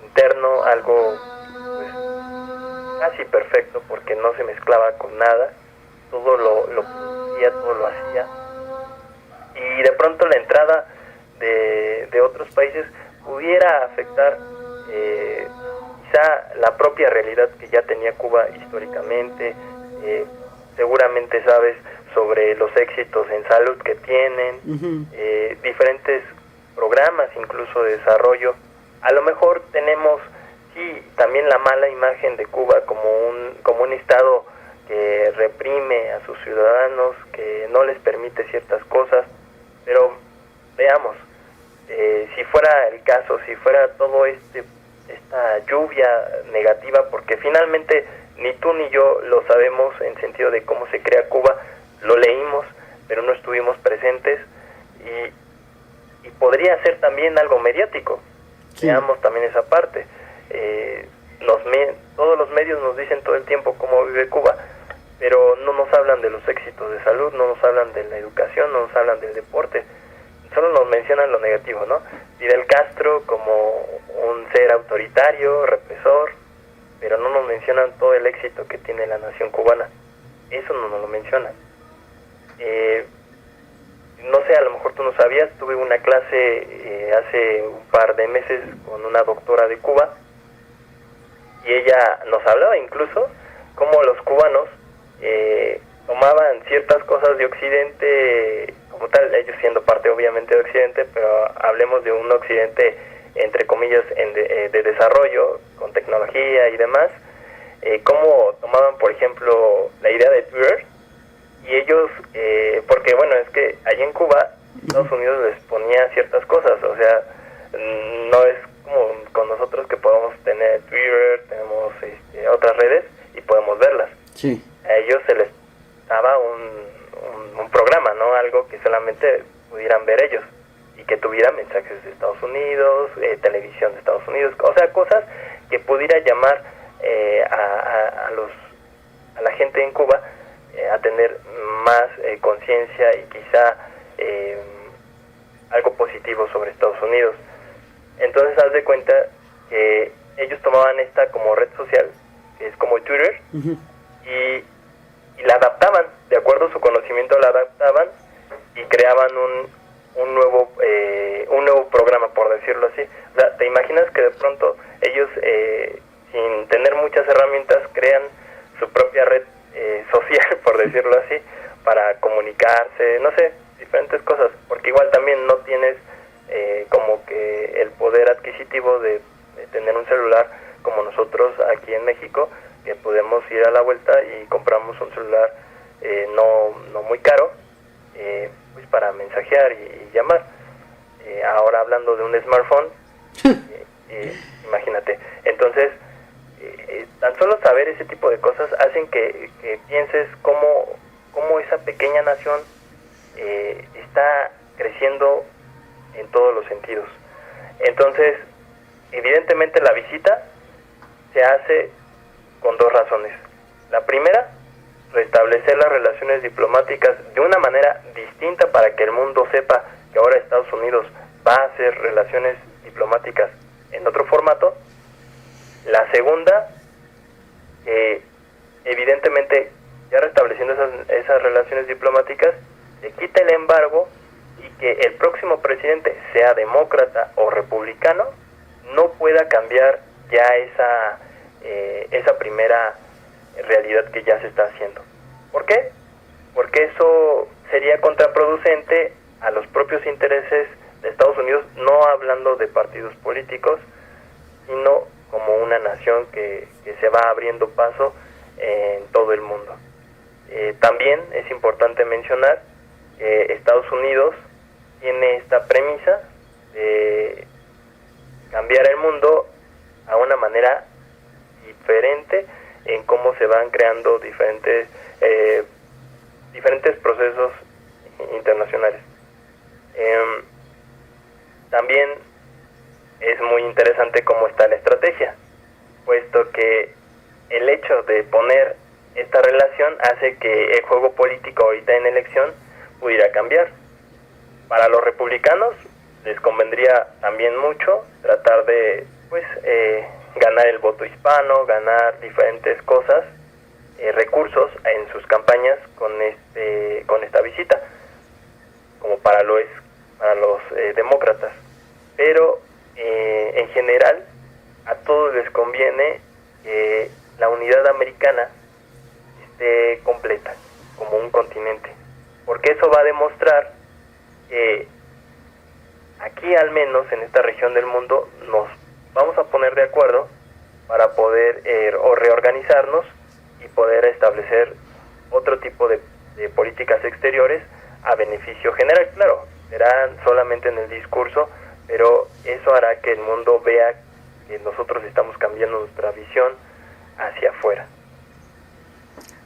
interno, algo pues, casi perfecto, porque no se mezclaba con nada, todo lo producía, todo lo hacía, y de pronto la entrada de otros países pudiera afectar quizá la propia realidad que ya tenía Cuba históricamente. Seguramente sabes sobre los éxitos en salud que tienen, diferentes programas incluso de desarrollo. A lo mejor tenemos sí también la mala imagen de Cuba como un estado que reprime a sus ciudadanos, que no les permite ciertas cosas, pero veamos, si fuera el caso, si fuera todo esta lluvia negativa, porque finalmente ni tú ni yo lo sabemos en sentido de cómo se crea Cuba, lo leímos, pero no estuvimos presentes, y podría ser también algo mediático. Sí. Veamos también esa parte. Todos los medios nos dicen todo el tiempo cómo vive Cuba, pero no nos hablan de los éxitos de salud, no nos hablan de la educación, no nos hablan del deporte, solo nos mencionan lo negativo, ¿no? Fidel Castro como un ser autoritario, represor, pero no nos mencionan todo el éxito que tiene la nación cubana. Eso no nos lo mencionan. No sé, a lo mejor tú no sabías, tuve una clase hace un par de meses con una doctora de Cuba, y ella nos hablaba incluso cómo los cubanos tomaban ciertas cosas de Occidente, como tal, ellos siendo parte obviamente de Occidente, pero hablemos de un Occidente entre comillas de desarrollo, con tecnología y demás, cómo tomaban por ejemplo la idea de Twitter, y ellos, porque bueno, es que allí en Cuba Estados Unidos les ponía ciertas cosas, o sea, no es como con nosotros que podemos tener Sí. A ellos se les daba un programa, ¿no? Algo que solamente pudieran ver ellos y que tuviera mensajes de Estados Unidos, televisión de Estados Unidos, o sea, cosas que pudiera llamar a la gente en Cuba a tener más conciencia y quizá algo positivo sobre Estados Unidos. Entonces haz de cuenta que ellos tomaban esta como red social, que es como Twitter, Uh-huh. y la adaptaban, de acuerdo a su conocimiento la adaptaban y creaban un nuevo programa, por decirlo así. O sea, ¿te imaginas que de pronto ellos, sin tener muchas herramientas, crean su propia red social, por decirlo así, para comunicarse, no sé, diferentes cosas? Porque igual también no tienes como que el poder adquisitivo de tener un celular como nosotros aquí en México, que podemos ir a la vuelta y compramos un celular no muy caro, pues para mensajear y llamar. Ahora hablando de un smartphone, imagínate. Entonces, tan solo saber ese tipo de cosas hacen que pienses cómo esa pequeña nación está creciendo en todos los sentidos. Entonces, evidentemente la visita se hace con dos razones. La primera, restablecer las relaciones diplomáticas de una manera distinta para que el mundo sepa que ahora Estados Unidos va a hacer relaciones diplomáticas en otro formato. La segunda, evidentemente, ya restableciendo esas relaciones diplomáticas, se quita el embargo y que el próximo presidente, sea demócrata o republicano, no pueda cambiar ya esa primera realidad que ya se está haciendo. ¿Por qué? Porque eso sería contraproducente a los propios intereses de Estados Unidos, no hablando de partidos políticos, sino como una nación que se va abriendo paso en todo el mundo. También es importante mencionar que Estados Unidos tiene esta premisa de cambiar el mundo a una manera diferente en cómo se van creando diferentes procesos internacionales. También es muy interesante cómo está la estrategia, puesto que el hecho de poner esta relación hace que el juego político ahorita en elección pudiera cambiar. Para los republicanos les convendría también mucho tratar de ganar el voto hispano, ganar diferentes cosas, recursos en sus campañas con esta visita, como para los demócratas. Pero en general a todos les conviene que la unidad americana esté completa como un continente, porque eso va a demostrar que aquí, al menos en esta región del mundo, nos vamos a poner de acuerdo para poder reorganizarnos y poder establecer otro tipo de políticas exteriores a beneficio general. Claro, serán solamente en el discurso, pero eso hará que el mundo vea que nosotros estamos cambiando nuestra visión hacia afuera.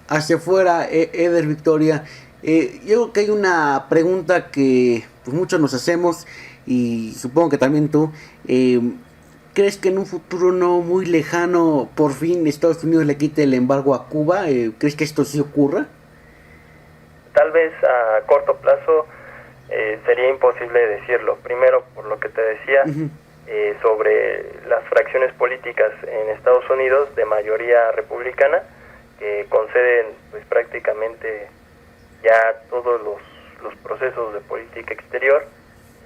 Hacia afuera, Eder, Victoria. Yo creo que hay una pregunta que pues, muchos nos hacemos y supongo que también tú. ¿Crees que en un futuro no muy lejano por fin Estados Unidos le quite el embargo a Cuba? ¿Crees que esto sí ocurra? Tal vez a corto plazo sería imposible decirlo. Primero, por lo que te decía, Uh-huh. Sobre las fracciones políticas en Estados Unidos de mayoría republicana, que conceden pues prácticamente ya todos los procesos de política exterior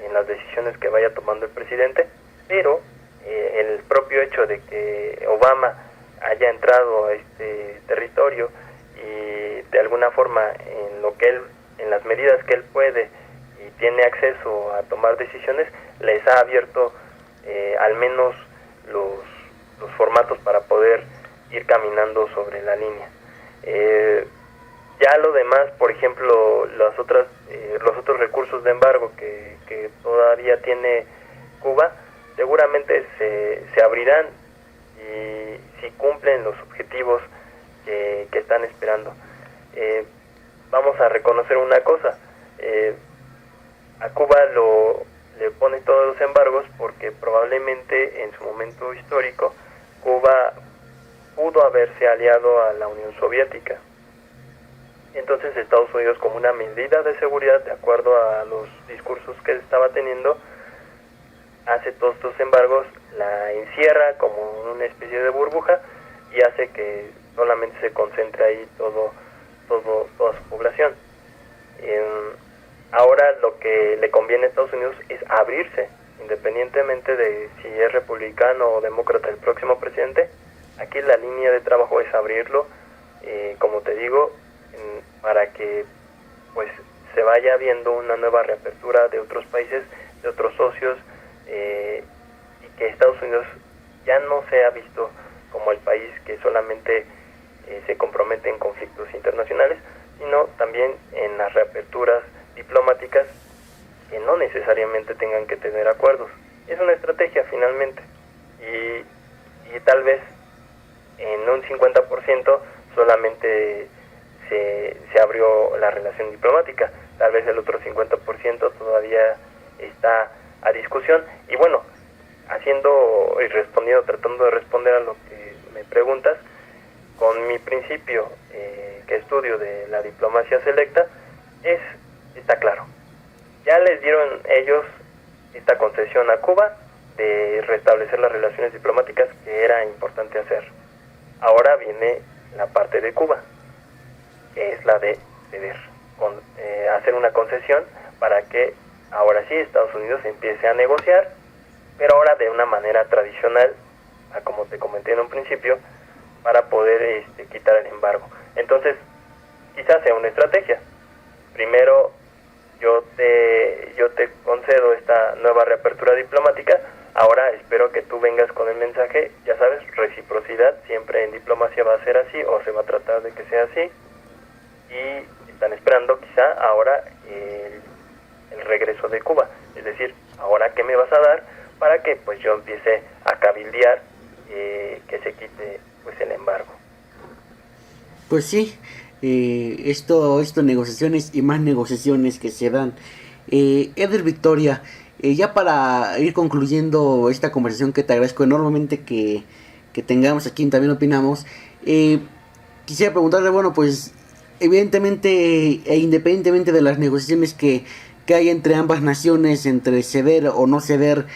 en las decisiones que vaya tomando el presidente, pero el propio hecho de que Obama haya entrado a este territorio y de alguna forma en las medidas que él puede y tiene acceso a tomar decisiones, les ha abierto al menos los formatos para poder ir caminando sobre la línea. Ya lo demás, por ejemplo, los otros recursos de embargo que todavía tiene Cuba, seguramente se abrirán, y si cumplen los objetivos que están esperando. Vamos a reconocer una cosa, a Cuba le pone todos los embargos porque probablemente en su momento histórico Cuba pudo haberse aliado a la Unión Soviética. Entonces Estados Unidos, como una medida de seguridad, de acuerdo a los discursos que estaba teniendo, hace todos estos embargos, la encierra como una especie de burbuja y hace que solamente se concentre ahí toda su población. Ahora lo que le conviene a Estados Unidos es abrirse, independientemente de si es republicano o demócrata el próximo presidente. Aquí la línea de trabajo es abrirlo, como te digo, para que pues se vaya viendo una nueva reapertura de otros países, de otros socios, y que Estados Unidos ya no sea visto como el país que solamente se compromete en conflictos internacionales, sino también en las reaperturas diplomáticas que no necesariamente tengan que tener acuerdos. Es una estrategia finalmente, y tal vez en un 50% solamente se abrió la relación diplomática, tal vez el otro 50% todavía está a discusión. Y bueno, tratando de responder a lo que me preguntas, con mi principio que estudio de la diplomacia selecta, está claro. Ya les dieron ellos esta concesión a Cuba de restablecer las relaciones diplomáticas que era importante hacer. Ahora viene la parte de Cuba, que es la de ceder, hacer una concesión para que ahora sí Estados Unidos empiece a negociar, pero ahora de una manera tradicional, como te comenté en un principio, para poder quitar el embargo. Entonces, quizás sea una estrategia. Primero, yo te concedo esta nueva reapertura diplomática. Ahora espero que tú vengas con el mensaje, ya sabes, reciprocidad, siempre en diplomacia va a ser así, o se va a tratar de que sea así, y están esperando quizá ahora el regreso de Cuba, es decir, ahora qué me vas a dar para que pues yo empiece a cabildear que se quite pues el embargo. Pues sí, esto negociaciones y más negociaciones que se dan. Eder Victoria, ya para ir concluyendo esta conversación, que te agradezco enormemente que tengamos aquí, también opinamos, quisiera preguntarle, bueno, pues evidentemente e independientemente de las negociaciones que hay entre ambas naciones, entre ceder o no ceder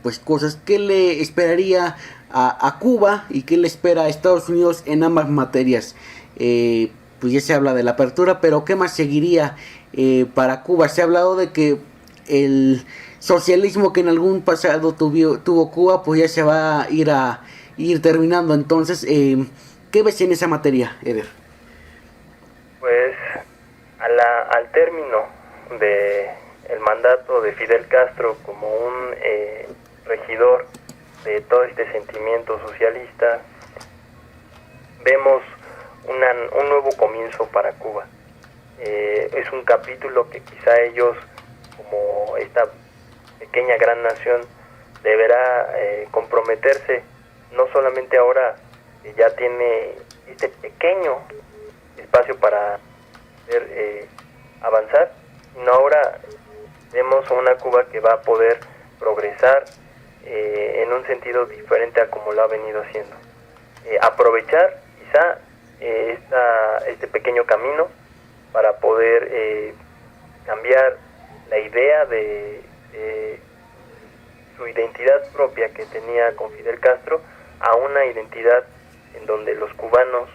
pues cosas, ¿qué le esperaría a Cuba y qué le espera a Estados Unidos en ambas materias? Pues ya se habla de la apertura, pero ¿qué más seguiría para Cuba? Se ha hablado de que el socialismo que en algún pasado tuvo Cuba, pues ya se va a ir terminando. Entonces, ¿qué ves en esa materia, Eder? Pues al término de el mandato de Fidel Castro como un regidor de todo este sentimiento socialista, vemos un nuevo comienzo para Cuba. Es un capítulo que quizá ellos, como esta pequeña gran nación, deberá comprometerse, no solamente ahora que ya tiene este pequeño espacio para poder avanzar, sino ahora vemos a una Cuba que va a poder progresar en un sentido diferente a como lo ha venido haciendo. Aprovechar quizá este pequeño camino para poder cambiar la idea de su identidad propia que tenía con Fidel Castro a una identidad en donde los cubanos,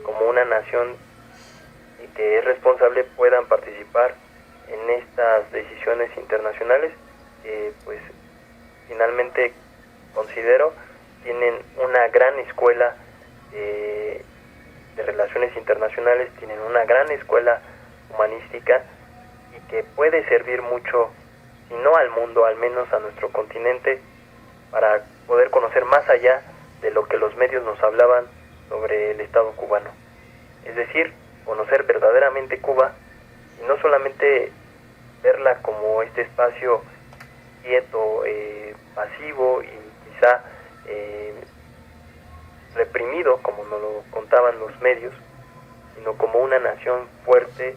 como una nación que es responsable, puedan participar en estas decisiones internacionales, pues finalmente considero tienen una gran escuela de relaciones internacionales, tienen una gran escuela humanística y que puede servir mucho, si no al mundo, al menos a nuestro continente, para poder conocer más allá de lo que los medios nos hablaban sobre el Estado cubano. Es decir, conocer verdaderamente Cuba y no solamente verla como este espacio quieto, pasivo y quizá reprimido, como nos lo contaban los medios, sino como una nación fuerte,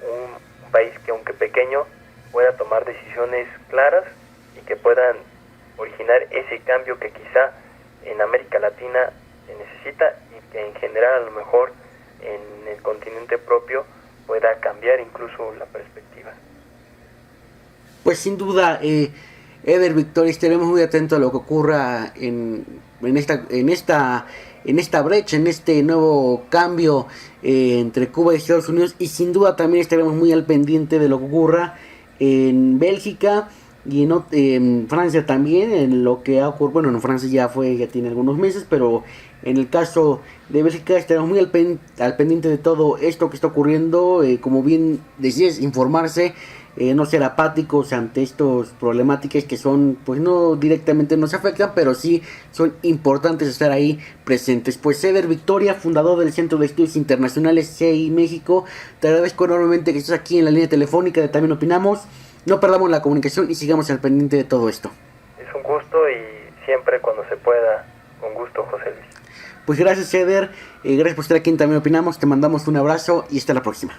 un país que aunque pequeño pueda tomar decisiones claras y que puedan originar ese cambio que quizá en América Latina se necesita y que en general a lo mejor en el continente propio pueda cambiar incluso la perspectiva. Pues sin duda, Eder Victoria, estaremos muy atentos a lo que ocurra en esta brecha, en este nuevo cambio entre Cuba y Estados Unidos, y sin duda también estaremos muy al pendiente de lo que ocurra en Bélgica y en Francia también, en lo que ha ocurrido. Bueno, en Francia ya tiene algunos meses, pero en el caso de Bélgica estaremos muy al pendiente de todo esto que está ocurriendo. Como bien decías, informarse, no ser apáticos ante estas problemáticas que son, pues no directamente nos afectan, pero sí son importantes estar ahí presentes. Pues Eder Victoria, fundador del Centro de Estudios Internacionales CEI México, te agradezco enormemente que estés aquí en la línea telefónica de También Opinamos. No perdamos la comunicación y sigamos al pendiente de todo esto. Es un gusto y siempre cuando se pueda, con gusto, José Luis. Pues gracias, Eder, gracias por estar aquí en También Opinamos, te mandamos un abrazo y hasta la próxima.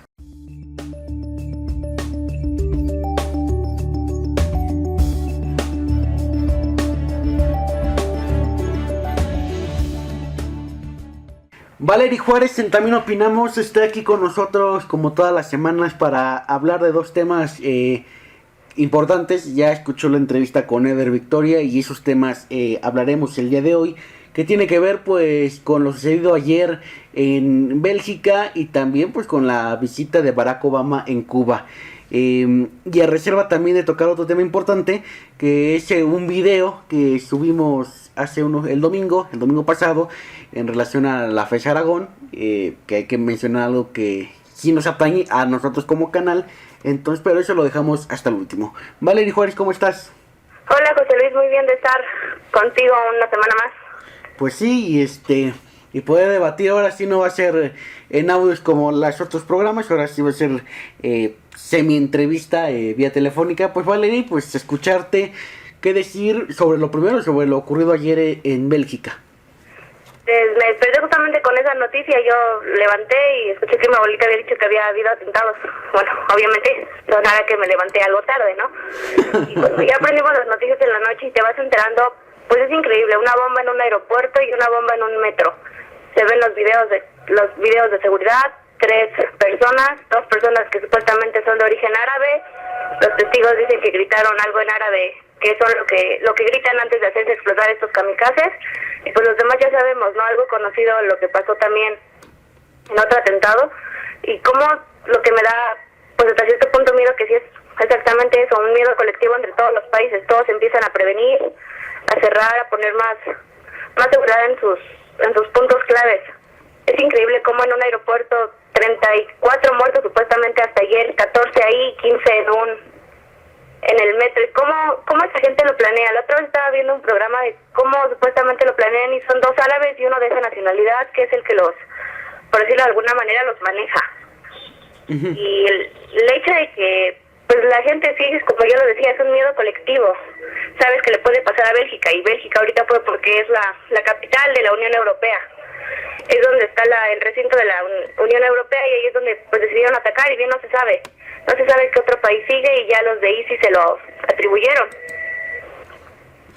Valery Juárez en También Opinamos está aquí con nosotros como todas las semanas para hablar de dos temas importantes. Ya escuchó la entrevista con Eder Victoria y esos temas hablaremos el día de hoy, que tiene que ver pues con lo sucedido ayer en Bélgica y también pues con la visita de Barack Obama en Cuba. Y a reserva también de tocar otro tema importante, que es un video que subimos el domingo pasado, en relación a la FES Aragón, que hay que mencionar algo que sí nos atañe a nosotros como canal, entonces, pero eso lo dejamos hasta el último. Valery Juárez, ¿cómo estás? Hola José Luis, muy bien de estar contigo una semana más. Pues sí, y poder debatir. Ahora sí no va a ser en audios como los otros programas, ahora sí va a ser semi-entrevista vía telefónica. Pues Valery, pues escucharte, qué decir sobre lo primero, sobre lo ocurrido ayer en Bélgica. Me desperté justamente con esa noticia, yo levanté y escuché que mi abuelita había dicho que había habido atentados. Bueno, obviamente, sonara que me levanté algo tarde, ¿no? Y cuando ya aprendimos las noticias en la noche y te vas enterando, pues es increíble, una bomba en un aeropuerto y una bomba en un metro. Se ven los videos de seguridad, 2 personas que supuestamente son de origen árabe. Los testigos dicen que gritaron algo en árabe, que son lo que gritan antes de hacerse explotar estos kamikazes. Y pues los demás ya sabemos, ¿no? Algo conocido, lo que pasó también en otro atentado. Y como lo que me da, pues hasta cierto punto miedo, que sí es exactamente eso, un miedo colectivo entre todos los países. Todos empiezan a prevenir, a cerrar, a poner más seguridad en sus puntos claves. Es increíble cómo en un aeropuerto 34 muertos supuestamente hasta ayer, 14 ahí, 15 en el metro. ¿Y cómo esa gente lo planea? La otra vez estaba viendo un programa de cómo supuestamente lo planean y son 2 árabes y uno de esa nacionalidad, que es el que por decirlo de alguna manera, los maneja. Uh-huh. Y el hecho de que pues la gente sigue, como yo lo decía, es un miedo colectivo. Sabes que le puede pasar a Bélgica, y Bélgica ahorita fue porque es la capital de la Unión Europea. Es donde está el recinto de la Unión Europea, y ahí es donde pues decidieron atacar, y bien no se sabe qué otro país sigue, y ya los de ISIS se lo atribuyeron.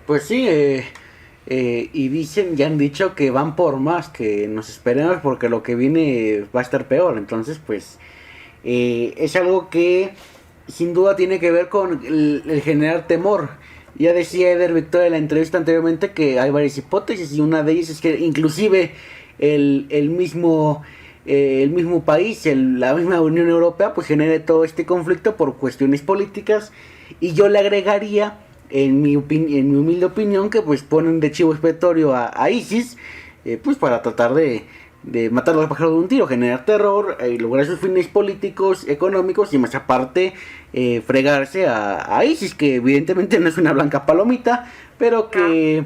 Pues sí, y ya han dicho que van por más, que nos esperemos porque lo que viene va a estar peor. Entonces pues es algo que sin duda tiene que ver con el generar temor. Ya decía Eder Victoria en la entrevista anteriormente que hay varias hipótesis, y una de ellas es que inclusive el mismo país, la misma Unión Europea, pues genere todo este conflicto por cuestiones políticas. Y yo le agregaría, en mi humilde opinión, que pues ponen de chivo expiatorio a ISIS, pues para tratar de matar a los pájaros de un tiro, generar terror, lograr sus fines políticos, económicos, y más aparte fregarse a ISIS, que evidentemente no es una blanca palomita, pero que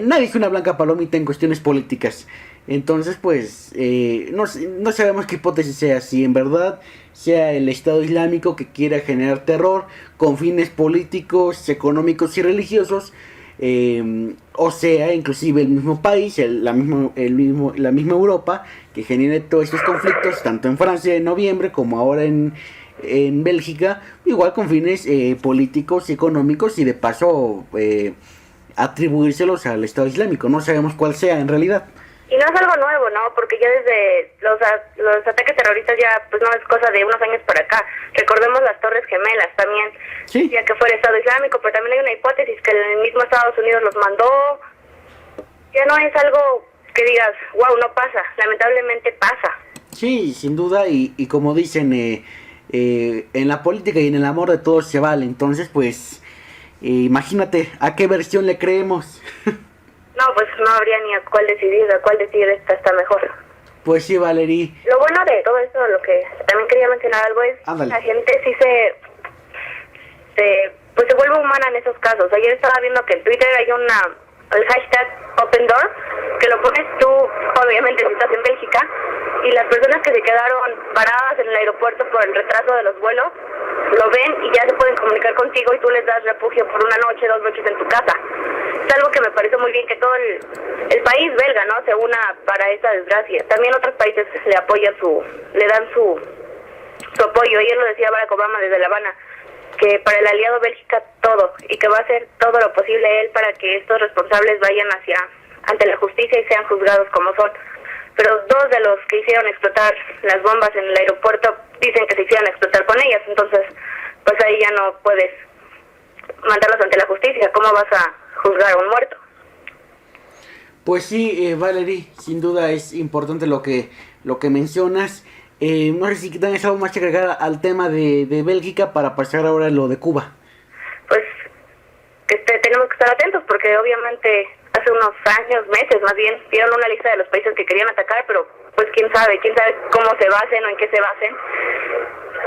nadie es una blanca palomita en cuestiones políticas. Entonces pues no sabemos qué hipótesis sea, si en verdad sea el Estado Islámico que quiera generar terror con fines políticos, económicos y religiosos o sea, inclusive el mismo país, la misma Europa, que genere todos estos conflictos, tanto en Francia en noviembre como ahora en Bélgica, igual con fines políticos y económicos, y de paso atribuírselos al Estado Islámico. No sabemos cuál sea en realidad. Y no es algo nuevo, ¿no? Porque ya desde los ataques terroristas ya pues no es cosa de unos años para acá. Recordemos las Torres Gemelas también, sí, ya que fue el Estado Islámico, pero también hay una hipótesis que el mismo Estados Unidos los mandó. Ya no es algo que digas, wow, no pasa, lamentablemente pasa. Sí, sin duda, y como dicen, en la política y en el amor de todos se vale. Entonces, pues, imagínate a qué versión le creemos. No, pues no habría ni a cuál decidir esta está mejor. Pues sí, Valerie. Lo bueno de todo esto, lo que también quería mencionar algo es, ándale, la gente sí se vuelve humana en esos casos. Ayer estaba viendo que en Twitter hay el hashtag Open Door, que lo pones tú, obviamente si estás en Bélgica, y las personas que se quedaron varadas en el aeropuerto por el retraso de los vuelos, lo ven y ya se pueden comunicar contigo y tú les das refugio por una noche, 2 noches en tu casa. Es algo que me parece muy bien que todo el país belga, ¿no?, se una para esta desgracia. También otros países le apoyan le dan su apoyo. Ayer lo decía Barack Obama desde La Habana, que para el aliado Bélgica todo, y que va a hacer todo lo posible él para que estos responsables vayan ante la justicia y sean juzgados como son. Pero 2 de los que hicieron explotar las bombas en el aeropuerto dicen que se hicieron explotar con ellas, entonces pues ahí ya no puedes mandarlos ante la justicia. ¿Cómo vas a juzgar a un muerto? Pues sí, Valerie, sin duda es importante lo que mencionas. No sé si tienes algo más que agregar al tema de Bélgica para pasar ahora a lo de Cuba. Pues que tenemos que estar atentos porque obviamente hace unos años, meses más bien, dieron una lista de los países que querían atacar, pero pues quién sabe cómo se basen o en qué se basen.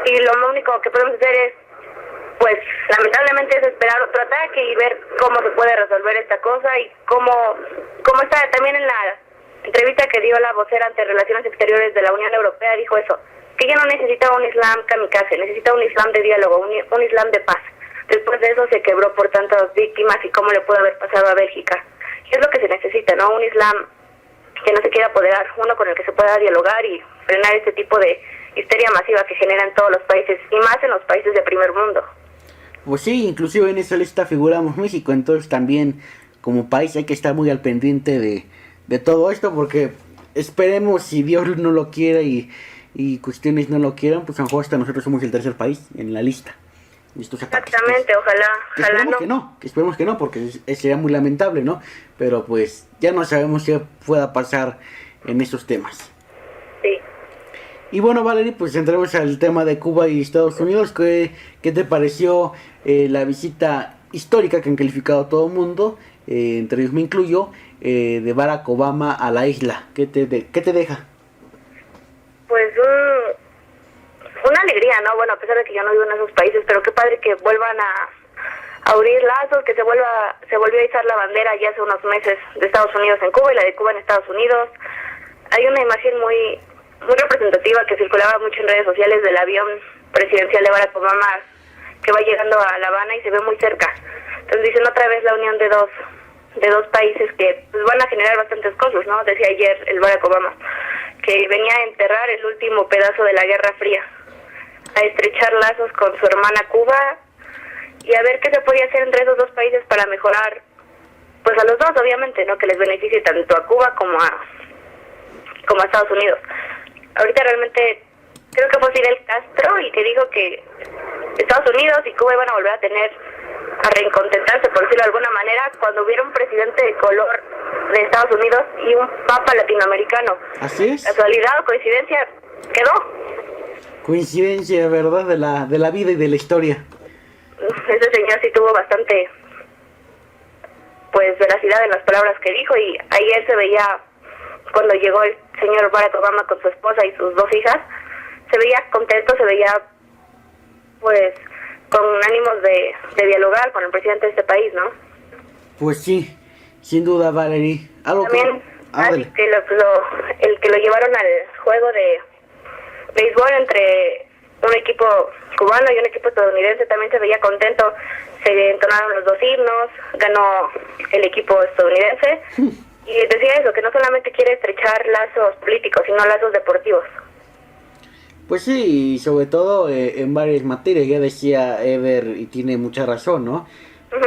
Y lo único que podemos hacer es, pues lamentablemente, es esperar otro ataque y ver cómo se puede resolver esta cosa y cómo está también en la entrevista que dio la vocera ante Relaciones Exteriores de la Unión Europea, dijo eso, que ella no necesita un islam kamikaze, necesita un islam de diálogo, un islam de paz. Después de eso se quebró por tantas víctimas y cómo le pudo haber pasado a Bélgica. Y es lo que se necesita, ¿no? Un islam que no se quiera apoderar, uno con el que se pueda dialogar y frenar este tipo de histeria masiva que generan todos los países, y más en los países de primer mundo. Pues sí, inclusive en esa lista figuramos México, entonces también como país hay que estar muy al pendiente de todo esto, porque esperemos, si Dios no lo quiera y cuestiones no lo quieran, pues a lo mejor hasta nosotros somos el tercer país en la lista de estos ataques. Exactamente, pues, ojalá que esperemos que no, porque sería muy lamentable, ¿no? Pero pues ya no sabemos qué pueda pasar en estos temas. Sí. Y bueno, Valerie, pues entremos al tema de Cuba y Estados Unidos. ¿Qué te pareció la visita histórica que han calificado todo el mundo, entre ellos me incluyo, de Barack Obama a la isla? ¿Qué te deja? Pues una alegría, ¿no? Bueno, a pesar de que yo no vivo en esos países, pero qué padre que vuelvan a unir lazos, que se volvió a izar la bandera ya hace unos meses de Estados Unidos en Cuba y la de Cuba en Estados Unidos. Hay una imagen muy representativa que circulaba mucho en redes sociales del avión presidencial de Barack Obama que va llegando a La Habana y se ve muy cerca. Entonces dicen otra vez la unión de dos países que pues, van a generar bastantes cosas, ¿no? Decía ayer el Barack Obama que venía a enterrar el último pedazo de la Guerra Fría, a estrechar lazos con su hermana Cuba y a ver qué se podía hacer entre esos dos países para mejorar, pues a los dos obviamente, ¿no? Que les beneficie tanto a Cuba como a Estados Unidos. Ahorita realmente creo que fue Fidel Castro el que dijo que Estados Unidos y Cuba iban a volver a reencontentarse, por decirlo de alguna manera, cuando hubiera un presidente de color de Estados Unidos y un papa latinoamericano. Así es. ¿Casualidad o coincidencia? Quedó. Coincidencia, ¿verdad? De la vida y de la historia. Ese señor sí tuvo bastante, pues, veracidad en las palabras que dijo, y ayer se veía, cuando llegó el señor Barack Obama con su esposa y sus 2 hijas, se veía contento, se veía, pues, con ánimos de dialogar con el presidente de este país, ¿no? Pues sí, sin duda, Valerie. También el que lo llevaron al juego de béisbol entre un equipo cubano y un equipo estadounidense también se veía contento, se entonaron los 2 himnos, ganó el equipo estadounidense y decía eso, que no solamente quiere estrechar lazos políticos, sino lazos deportivos. Pues sí, y sobre todo en varias materias, ya decía Eder y tiene mucha razón, ¿no?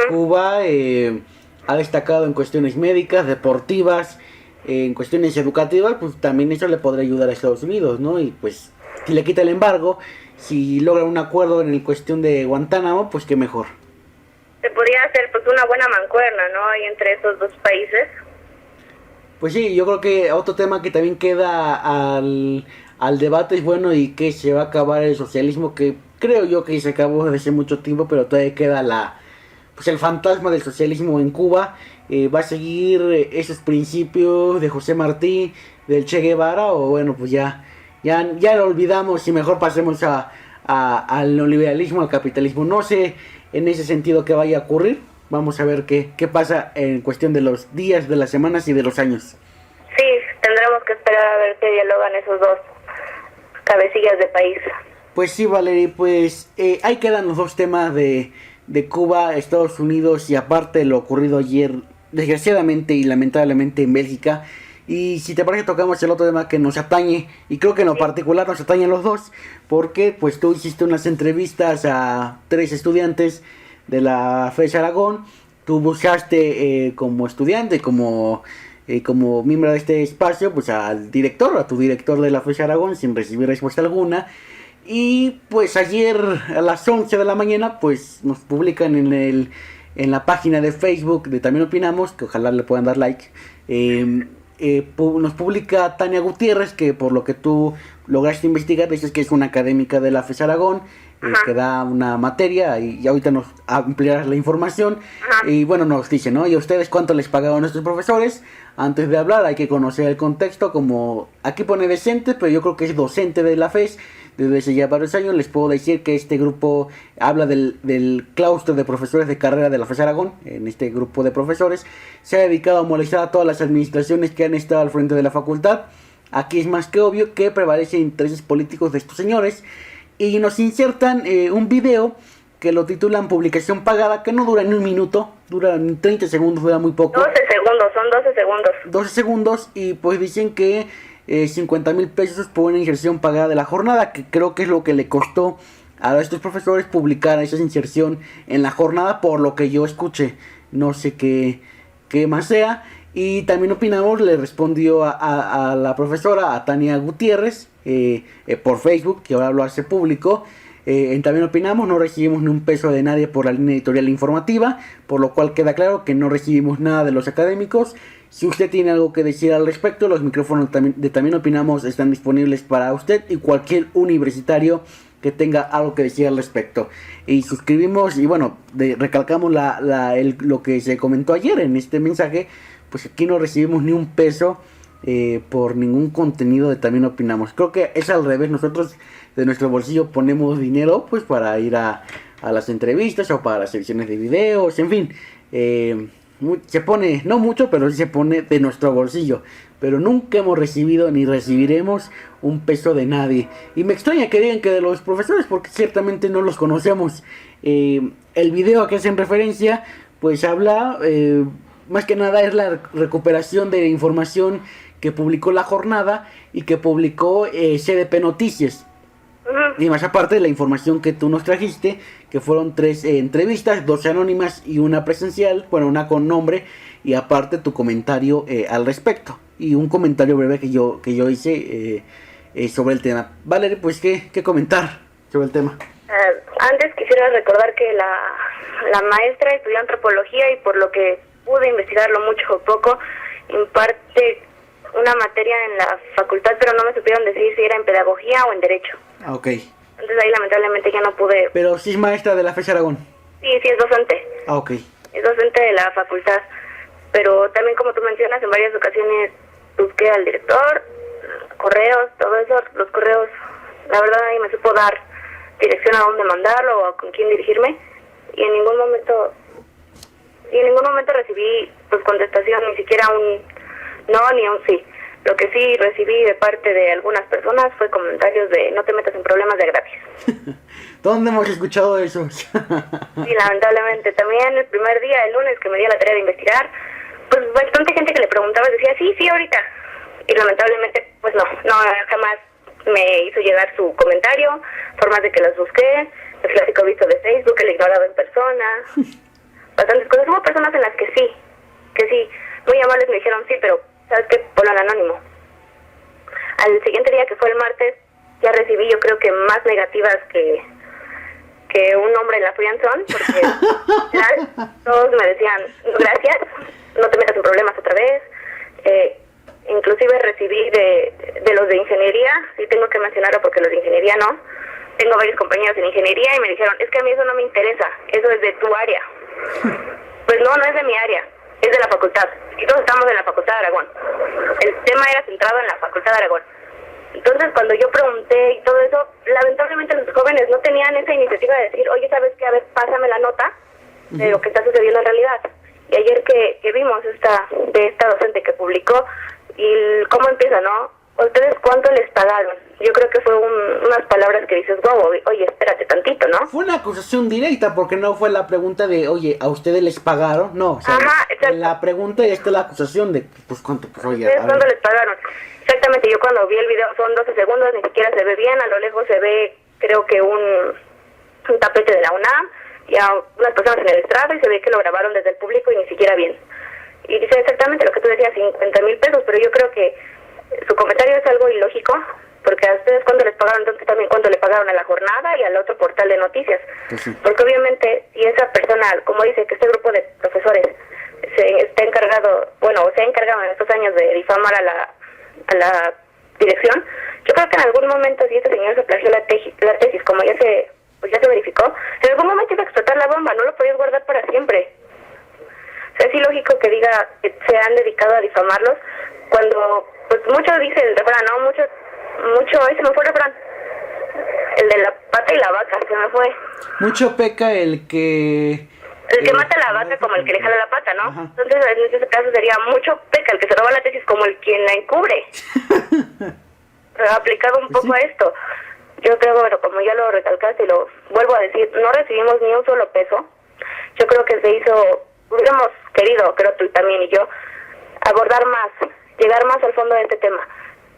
Cuba ha destacado en cuestiones médicas, deportivas, en cuestiones educativas, pues también eso le podría ayudar a Estados Unidos, ¿no? Y pues si le quita el embargo, si logra un acuerdo en cuestión de Guantánamo, pues qué mejor. Se podría hacer pues una buena mancuerna, ¿no? Ahí entre esos 2 países. Pues sí, yo creo que otro tema que también queda al debate es bueno y que se va a acabar el socialismo, que creo yo que se acabó desde hace mucho tiempo, pero todavía queda pues el fantasma del socialismo en Cuba. Va a seguir esos principios de José Martí, del Che Guevara, o bueno, pues ya lo olvidamos y mejor pasemos al neoliberalismo, al capitalismo. No sé en ese sentido qué vaya a ocurrir. Vamos a ver qué pasa en cuestión de los días, de las semanas y de los años. Sí, tendremos que esperar a ver qué dialogan esos 2 cabecillas de país. Pues sí, Valerie, pues ahí quedan los 2 temas de Cuba, Estados Unidos y aparte lo ocurrido ayer, desgraciadamente y lamentablemente en Bélgica. Y si te parece tocamos el otro tema que nos atañe, y creo que en lo particular nos atañe a los 2, porque pues tú hiciste unas entrevistas a 3 estudiantes de la FES Aragón. Tú buscaste como estudiante, como miembro de este espacio, pues a tu director de la FES Aragón sin recibir respuesta alguna. Y pues ayer a las 11 de la mañana pues nos publican en la página de Facebook de También Opinamos, que ojalá le puedan dar like. Nos publica Tania Gutiérrez, que por lo que tú lograste investigar, dices que es una académica de la FES Aragón, que da una materia, y ahorita nos ampliarás la información. Y bueno, nos dice, ¿no? ¿Y a ustedes cuánto les pagaban nuestros profesores? Antes de hablar hay que conocer el contexto, como aquí pone decente, pero yo creo que es docente de la FES. Desde hace ya varios años les puedo decir que este grupo habla del claustro de profesores de carrera de la FES Aragón. En este grupo de profesores se ha dedicado a molestar a todas las administraciones que han estado al frente de la facultad. Aquí es más que obvio que prevalecen intereses políticos de estos señores. Y nos insertan un video que lo titulan publicación pagada, que no dura ni un minuto, dura 30 segundos, dura muy poco. 12 segundos, son 12 segundos. 12 segundos y pues dicen que 50,000 pesos por una inserción pagada de la jornada, que creo que es lo que le costó a estos profesores publicar esa inserción en la jornada, por lo que yo escuché. No sé qué más sea. Y También Opinamos le respondió a la profesora, a Tania Gutiérrez, por Facebook, que ahora lo hace público. En También Opinamos no recibimos ni un peso de nadie por la línea editorial informativa, por lo cual queda claro que no recibimos nada de los académicos. Si usted tiene algo que decir al respecto, los micrófonos de También Opinamos están disponibles para usted y cualquier universitario que tenga algo que decir al respecto. Y suscribimos, y bueno, recalcamos lo que se comentó ayer en este mensaje, pues aquí no recibimos ni un peso por ningún contenido de También Opinamos. Creo que es al revés, nosotros de nuestro bolsillo ponemos dinero pues para ir a las entrevistas o para las secciones de videos, en fin. Se pone, no mucho, pero sí se pone de nuestro bolsillo. Pero nunca hemos recibido ni recibiremos un peso de nadie. Y me extraña que digan que de los profesores, porque ciertamente no los conocemos. El video a que hacen referencia, pues habla, más que nada es la recuperación de la información que publicó La Jornada y que publicó CDP Noticias. Y más aparte de la información que tú nos trajiste, que fueron 3 entrevistas, 2 anónimas y una presencial, bueno, una con nombre, y aparte tu comentario al respecto, y un comentario breve que yo hice sobre el tema. Valerie, pues, ¿qué comentar sobre el tema? Antes quisiera recordar que la maestra estudió antropología y por lo que pude investigarlo mucho o poco, imparte una materia en la facultad, pero no me supieron decir si era en pedagogía o en derecho. Ah, ok. Entonces ahí lamentablemente ya no pude. Pero sí es maestra de la FES Aragón. Sí, es docente. Ah, ok. Es docente de la facultad. Pero también, como tú mencionas, en varias ocasiones busqué al director, correos, todo eso, los correos, la verdad nadie me supo dar dirección a dónde mandarlo o a con quién dirigirme, y en ningún momento recibí pues contestación, ni siquiera un no ni un sí. Lo que sí recibí de parte de algunas personas fue comentarios de no te metas en problemas de gratis. ¿Dónde hemos escuchado eso? Sí, lamentablemente. También el primer día, el lunes, que me di a la tarea de investigar, pues bastante gente que le preguntaba decía, sí, ahorita. Y lamentablemente, pues no, jamás me hizo llegar su comentario, formas de que los busqué, el clásico visto de Facebook, el ignorado en persona, bastantes cosas. Hubo personas en las que sí, muy amables me dijeron, sí, pero ¿sabes qué? Ponlo en anónimo. Al siguiente día, que fue el martes, ya recibí, yo creo que más negativas que un hombre en la friendzone, porque todos me decían, gracias, no te metas en problemas otra vez. Inclusive recibí de los de ingeniería, sí tengo que mencionarlo porque los de ingeniería no. Tengo varios compañeros en ingeniería y me dijeron, es que a mí eso no me interesa, eso es de tu área. Pues no es de mi área, es de la facultad. Y todos estamos en la facultad de Aragón. El tema era centrado en la facultad de Aragón. Entonces, cuando yo pregunté y todo eso, lamentablemente los jóvenes no tenían esa iniciativa de decir, oye, ¿sabes qué? A ver, pásame la nota de lo que está sucediendo en realidad. Y ayer que vimos esta docente que publicó, y cómo empieza, ¿no? ¿Ustedes cuánto les pagaron? Yo creo que fue unas palabras que dices, wow, oye, espérate tantito, ¿no? Fue una acusación directa, porque no fue la pregunta de, oye, ¿a ustedes les pagaron? No, o sea, ajá, exacto. La pregunta y esta es la acusación de, pues, ¿cuánto? Pues, oye, ¿ustedes cuánto les pagaron? Exactamente, yo cuando vi el video, son 12 segundos, ni siquiera se ve bien, a lo lejos se ve, creo que un tapete de la UNAM, y a unas personas en el estrado, y se ve que lo grabaron desde el público y ni siquiera bien. Y dice exactamente lo que tú decías, 50,000 pesos, pero yo creo que su comentario es algo ilógico, porque a ustedes cuando les pagaron, entonces también cuando le pagaron a la jornada y al otro portal de noticias. Pues sí. Porque obviamente, si esa persona, como dice, que este grupo de profesores se ha encargado en estos años de difamar a la dirección, yo creo que en algún momento, si este señor se plagió la tesis, como ya se verificó, en algún momento iba a explotar la bomba, no lo podías guardar para siempre. O sea, es ilógico que diga que se han dedicado a difamarlos cuando, pues, mucho dice el refrán, ¿no? Mucho, ahí se me fue el refrán. El de la pata y la vaca, se me fue. Mucho peca el que... El que mata a la vaca como el que le jala la pata, ¿no? Ajá. Entonces, en ese caso sería mucho peca el que se roba la tesis como el quien la encubre. Aplicado un poco a esto. Yo creo, bueno, como ya lo recalcaste y lo vuelvo a decir, no recibimos ni un solo peso. Yo creo que hubiéramos querido, creo tú también y yo, abordar más, llegar más al fondo de este tema.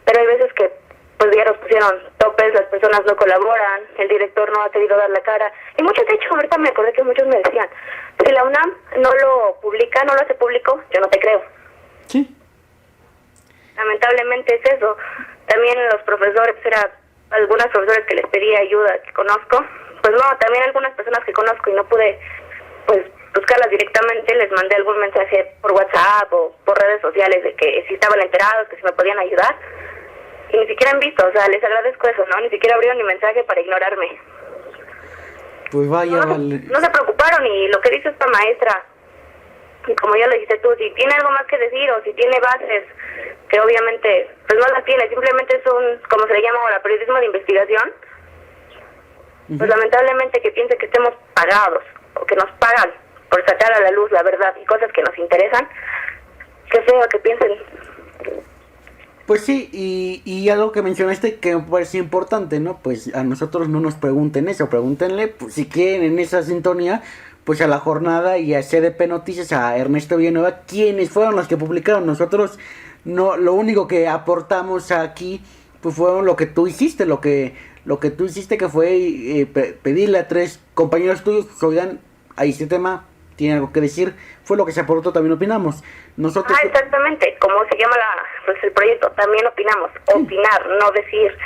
Pero hay veces que pues ya nos pusieron topes, las personas no colaboran, el director no ha querido dar la cara. Y muchos, de hecho, ahorita me acordé que muchos me decían, si la UNAM no lo publica, no lo hace público, yo no te creo. Sí. Lamentablemente es eso. También los profesores, algunos profesores que les pedí ayuda que conozco, pues no, también algunas personas que conozco y no pude, pues, buscarlas directamente, les mandé algún mensaje por WhatsApp o por redes sociales de que si estaban enterados, que si me podían ayudar, y ni siquiera han visto, o sea, les agradezco eso, ¿no? Ni siquiera abrieron mi mensaje para ignorarme. Pues vaya, vale. No se preocuparon, y lo que dice esta maestra, y como ya lo dijiste tú, si tiene algo más que decir o si tiene bases, que obviamente, pues no las tiene, simplemente es como se le llama ahora, periodismo de investigación, pues lamentablemente que piense que estemos pagados, o que nos pagan por sacar a la luz la verdad y cosas que nos interesan, qué feo que piensen. Pues sí, y algo que mencionaste que me parece importante, ¿no? Pues a nosotros no nos pregunten eso, pregúntenle, pues, si quieren en esa sintonía, pues a La Jornada y a CDP Noticias, a Ernesto Villanueva, quienes fueron los que publicaron. Nosotros no, lo único que aportamos aquí, pues fueron lo que tú hiciste, lo que tú hiciste, que fue pedirle a 3 compañeros tuyos, oigan, ahí este tema tiene algo que decir, fue lo que se aportó, también opinamos. Nosotros... exactamente, como se llama el proyecto, también opinamos, opinar, no decir.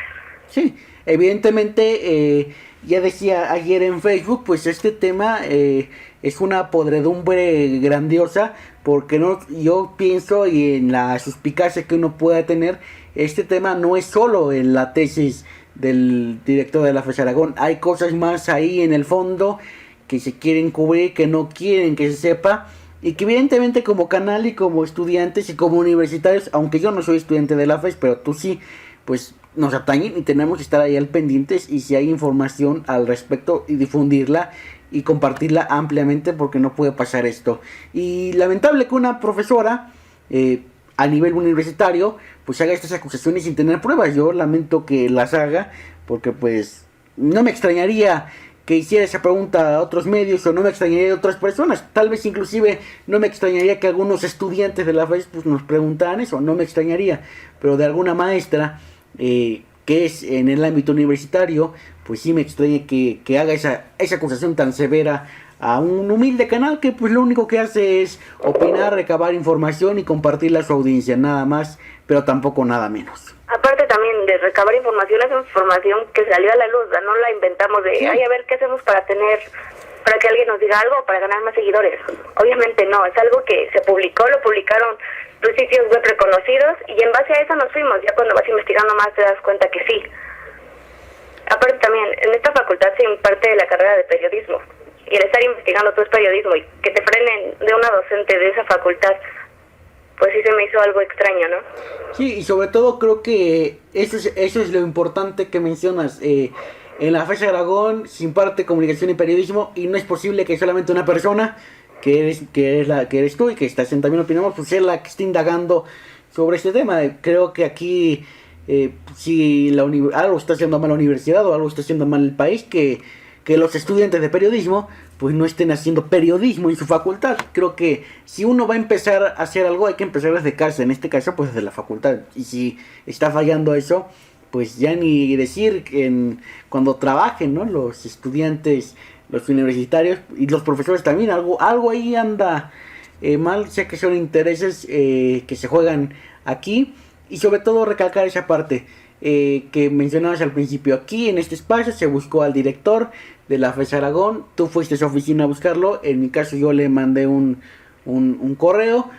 Sí, evidentemente, ya decía ayer en Facebook, pues este tema es una podredumbre grandiosa, porque yo pienso, y en la suspicacia que uno pueda tener, este tema no es solo en la tesis del director de la FES Aragón, hay cosas más ahí en el fondo que se quieren cubrir, que no quieren que se sepa, y que evidentemente como canal y como estudiantes y como universitarios, aunque yo no soy estudiante de la FES, pero tú sí, pues nos atañen y tenemos que estar ahí al pendientes, y si hay información al respecto, y difundirla y compartirla ampliamente, porque no puede pasar esto. Y lamentable que una profesora a nivel universitario pues haga estas acusaciones sin tener pruebas. Yo lamento que las haga, porque pues no me extrañaría que hiciera esa pregunta a otros medios, o no me extrañaría de otras personas. Tal vez inclusive no me extrañaría que algunos estudiantes de la FES pues nos preguntaran eso, no me extrañaría, pero de alguna maestra que es en el ámbito universitario, pues sí me extraña que haga esa acusación tan severa a un humilde canal que pues lo único que hace es opinar, recabar información y compartirla a su audiencia, nada más, pero tampoco nada menos. Aparte también de recabar información, es información que salió a la luz, no la inventamos de, ay, a ver qué hacemos para que alguien nos diga algo, para ganar más seguidores. Obviamente no, es algo que se publicó, lo publicaron los sitios web reconocidos, y en base a eso nos fuimos. Ya cuando vas investigando más te das cuenta que sí. Aparte también, en esta facultad se imparte la carrera de periodismo, y el estar investigando todo es periodismo, y que te frenen de una docente de esa facultad, pues sí se me hizo algo extraño, ¿no? Sí, y sobre todo creo que eso es lo importante que mencionas. En la FES Aragón se imparte comunicación y periodismo, y no es posible que solamente una persona, que eres tú y que estás en También Opinamos, pues sea la que esté indagando sobre este tema. Creo que aquí si algo está haciendo mal la universidad o algo está haciendo mal el país, que los estudiantes de periodismo pues no estén haciendo periodismo en su facultad. Creo que si uno va a empezar a hacer algo, hay que empezar desde casa, en este caso pues desde la facultad. Y si está fallando eso, pues ya ni decir cuando trabajen, ¿no? Los estudiantes, los universitarios y los profesores también, algo ahí anda mal, sé que son intereses que se juegan aquí. Y sobre todo recalcar esa parte que mencionabas al principio. Aquí en este espacio se buscó al director de la FES Aragón. Tú fuiste a su oficina a buscarlo. En mi caso yo le mandé un correo.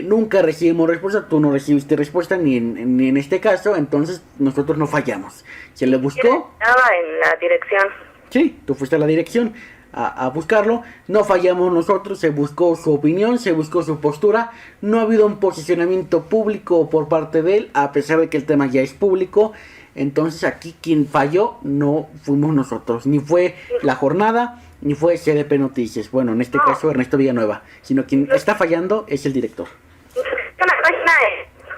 Nunca recibimos respuesta. Tú no recibiste respuesta ni en este caso. Entonces nosotros no fallamos. Se le buscó. Estaba en la dirección. Sí, tú fuiste a la dirección a buscarlo. No fallamos nosotros. Se buscó su opinión, se buscó su postura. No ha habido un posicionamiento público por parte de él, a pesar de que el tema ya es público. Entonces aquí quien falló no fuimos nosotros, ni fue la jornada, ni fue CDP Noticias, bueno, en este caso Ernesto Villanueva, sino quien está fallando es el director. Una página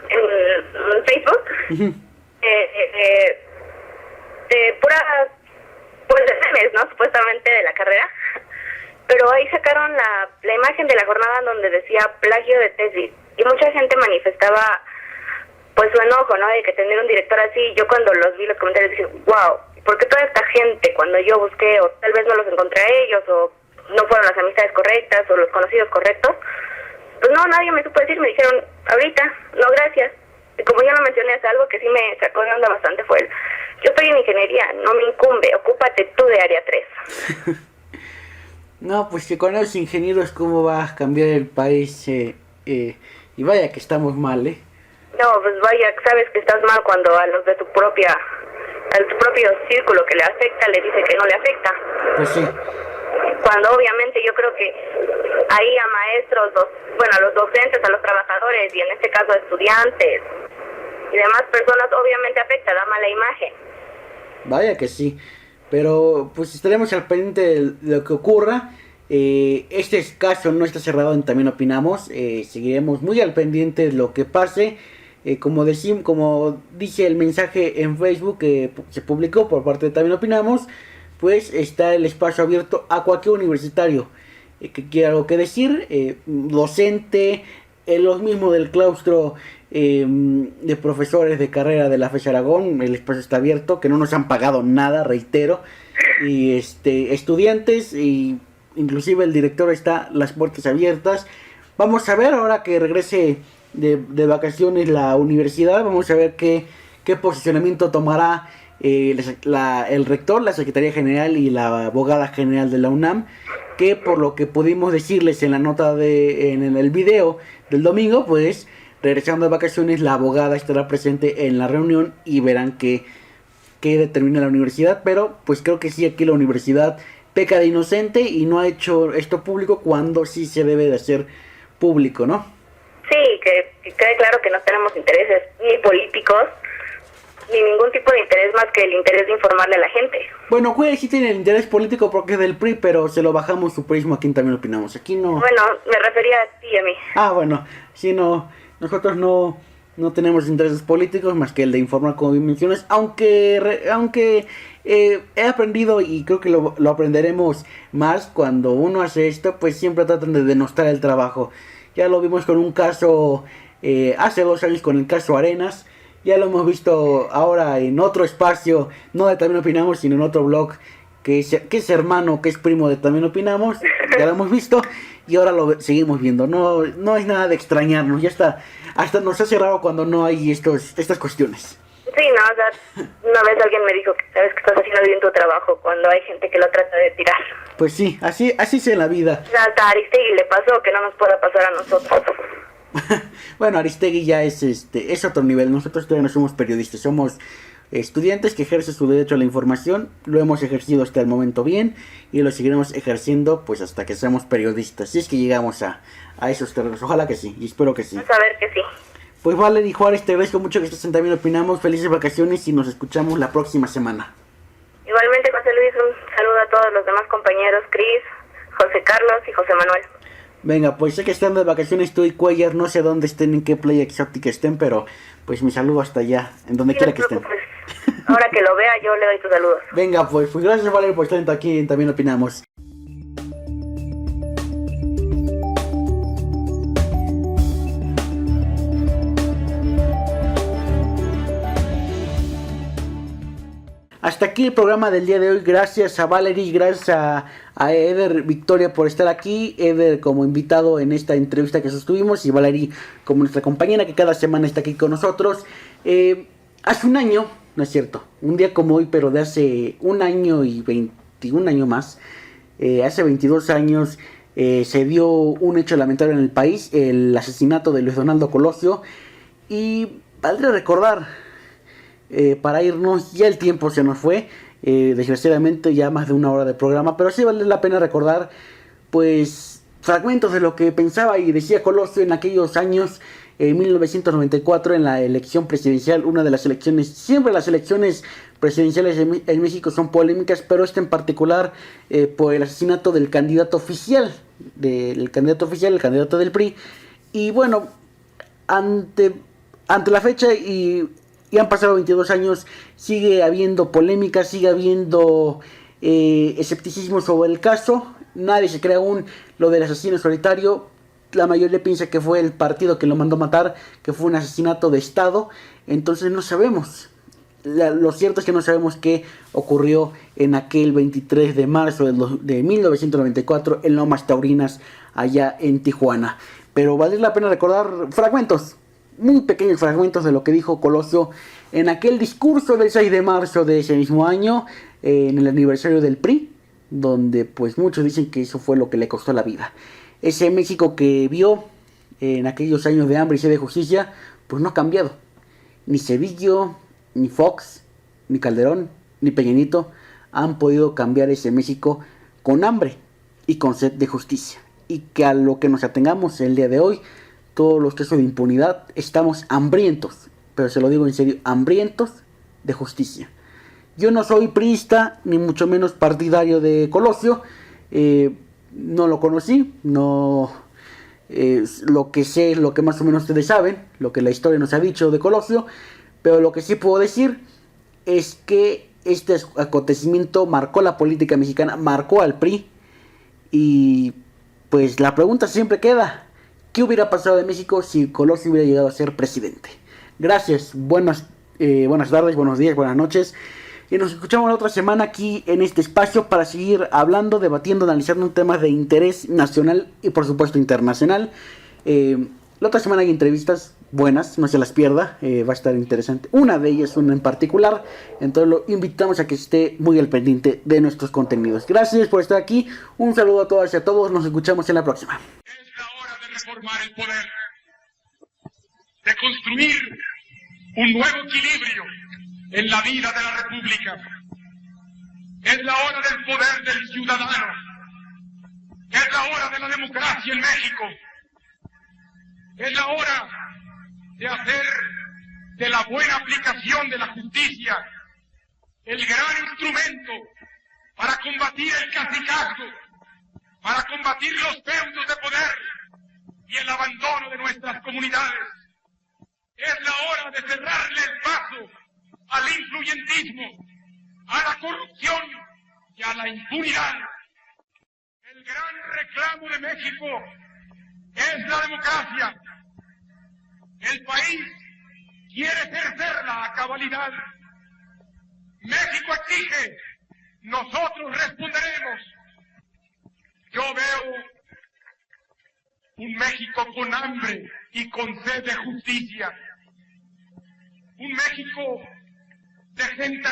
en Facebook de pura, pues de memes, ¿no? Supuestamente de la carrera, pero ahí sacaron la imagen de la jornada donde decía plagio de tesis, y mucha gente manifestaba pues su enojo, ¿no? De que tener un director así. Yo cuando los vi los comentarios dije, wow, ¿por qué toda esta gente cuando yo busqué, o tal vez no los encontré a ellos, o no fueron las amistades correctas, o los conocidos correctos? Pues no, nadie me supo decir, me dijeron, ahorita, no gracias. Y como ya lo mencioné, es algo que sí me sacó de onda bastante, fue yo estoy en ingeniería, no me incumbe, ocúpate tú de área 3. No, pues que con los ingenieros cómo va a cambiar el país, y vaya que estamos mal, No, pues vaya, sabes que estás mal cuando a los de tu propio círculo que le afecta le dice que no le afecta. Pues sí. Cuando obviamente yo creo que ahí a maestros, a los docentes, a los trabajadores y en este caso a estudiantes y demás personas obviamente afecta, da mala imagen. Vaya que sí, pero pues estaremos al pendiente de lo que ocurra. Este caso no está cerrado en También Opinamos, seguiremos muy al pendiente de lo que pase. Como dice el mensaje en Facebook que se publicó por parte de También Opinamos, pues está el espacio abierto a cualquier universitario que quiera algo que decir, docente, los mismos del claustro de profesores de carrera de la FES Aragón. El espacio está abierto, que no nos han pagado nada, reitero, y estudiantes, y inclusive el director, está las puertas abiertas. Vamos a ver ahora que regrese de vacaciones la universidad, vamos a ver qué posicionamiento tomará el rector, la Secretaría General y la Abogada General de la UNAM, que por lo que pudimos decirles en la nota en el video del domingo, pues regresando de vacaciones la abogada estará presente en la reunión y verán qué determina la universidad. Pero pues creo que sí, aquí la universidad peca de inocente y no ha hecho esto público cuando sí se debe de hacer público, ¿no? Sí, que quede claro que no tenemos intereses ni políticos ni ningún tipo de interés más que el interés de informarle a la gente. Bueno, güey, sí tiene el interés político porque es del PRI, pero se lo bajamos su prismo. Aquí También Opinamos, aquí no. Bueno, me refería a ti y a mí. Ah, bueno, sí, no Nosotros no tenemos intereses políticos más que el de informar, como bien mencionas, aunque he aprendido y creo que lo aprenderemos más cuando uno hace esto, pues siempre tratan de denostar el trabajo. Ya lo vimos con un caso hace 2 años con el caso Arenas, ya lo hemos visto ahora en otro espacio, no de También Opinamos, sino en otro blog que es hermano, que es primo de También Opinamos, ya lo hemos visto y ahora lo seguimos viendo. No es nada de extrañarnos, ya está, hasta nos hace raro cuando no hay estas cuestiones. Sí, no, o sea, una vez alguien me dijo que sabes que estás haciendo bien tu trabajo cuando hay gente que lo trata de tirar. Pues sí, así es en la vida. O sea, hasta a Aristegui le pasó, que no nos pueda pasar a nosotros. Bueno, Aristegui ya es otro nivel. Nosotros todavía no somos periodistas, somos estudiantes que ejercen su derecho a la información. Lo hemos ejercido hasta el momento bien y lo seguiremos ejerciendo pues hasta que seamos periodistas. Si es que llegamos a esos terrenos, ojalá que sí, y espero que sí. Vamos a ver que sí. Pues Valery Juárez, te agradezco mucho que estés en También Opinamos. Felices vacaciones y nos escuchamos la próxima semana. Igualmente, José Luis, un saludo a todos los demás compañeros, Cris, José Carlos y José Manuel. Venga, pues sé que están de vacaciones tú y Cuellar, no sé dónde estén, en qué playa exótica estén, pero pues mi saludo hasta allá, en donde quiera que estén. Ahora que lo vea, yo le doy tus saludos. Venga, pues gracias Valery por estar aquí en También Opinamos. Hasta aquí el programa del día de hoy. Gracias a Valery, gracias a Eder Victoria por estar aquí. Eder como invitado en esta entrevista que sostuvimos y Valery como nuestra compañera que cada semana está aquí con nosotros. Hace un año, no es cierto, un día como hoy, pero de hace un año y 21 años más, hace 22 años se dio un hecho lamentable en el país, el asesinato de Luis Donaldo Colosio. Y valdría recordar, para irnos, ya el tiempo se nos fue, desgraciadamente ya más de 1 hora de programa, pero sí vale la pena recordar pues fragmentos de lo que pensaba y decía Colosio en aquellos años, en 1994, en la elección presidencial, una de las elecciones, siempre las elecciones presidenciales en México son polémicas, pero esta en particular por el asesinato del candidato oficial, el candidato del PRI. Y bueno, ante la fecha y han pasado 22 años, sigue habiendo polémica, sigue habiendo escepticismo sobre el caso. Nadie se cree aún lo del asesino solitario. La mayoría piensa que fue el partido que lo mandó matar, que fue un asesinato de Estado. Entonces no sabemos. Lo cierto es que no sabemos qué ocurrió en aquel 23 de marzo de 1994 en Lomas Taurinas, allá en Tijuana. Pero vale la pena recordar fragmentos, muy pequeños fragmentos de lo que dijo Colosio en aquel discurso del 6 de marzo de ese mismo año, en el aniversario del PRI, donde pues muchos dicen que eso fue lo que le costó la vida. Ese México que vio en aquellos años de hambre y sed de justicia, pues no ha cambiado. Ni Cedillo, ni Fox, ni Calderón, ni Peña Nieto han podido cambiar ese México con hambre y con sed de justicia. Y que a lo que nos atengamos el día de hoy, todos los casos de impunidad, estamos hambrientos, pero se lo digo en serio, hambrientos de justicia. Yo no soy priista, ni mucho menos partidario de Colosio, no lo conocí, no lo que sé, lo que más o menos ustedes saben, lo que la historia nos ha dicho de Colosio, pero lo que sí puedo decir es que este acontecimiento marcó la política mexicana, marcó al PRI, y pues la pregunta siempre queda: ¿qué hubiera pasado en México si Colosio hubiera llegado a ser presidente? Gracias, buenas tardes, buenos días, buenas noches. Y nos escuchamos la otra semana aquí en este espacio para seguir hablando, debatiendo, analizando temas de interés nacional y por supuesto internacional. La otra semana hay entrevistas buenas, no se las pierda, va a estar interesante. Una de ellas, una en particular, entonces lo invitamos a que esté muy al pendiente de nuestros contenidos. Gracias por estar aquí, un saludo a todas y a todos, nos escuchamos en la próxima. Reformar el poder, de construir un nuevo equilibrio en la vida de la República. Es la hora del poder del ciudadano, es la hora de la democracia en México, es la hora de hacer de la buena aplicación de la justicia el gran instrumento para combatir el cacicazgo, para combatir los feudos de poder y el abandono de nuestras comunidades. Es la hora de cerrarle el paso al influyentismo, a la corrupción y a la impunidad. El gran reclamo de México es la democracia. El país quiere ejercerla a cabalidad. México exige, nosotros responderemos. Yo veo un México con hambre y con sed de justicia. Un México de gente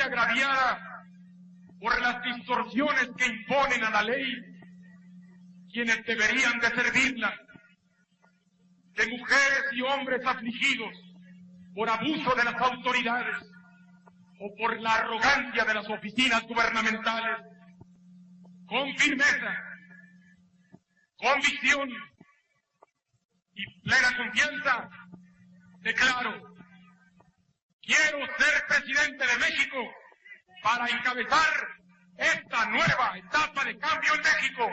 agraviada por las distorsiones que imponen a la ley quienes deberían de servirla, de mujeres y hombres afligidos por abuso de las autoridades o por la arrogancia de las oficinas gubernamentales. Con firmeza, convicción y plena confianza, declaro: quiero ser presidente de México para encabezar esta nueva etapa de cambio en México.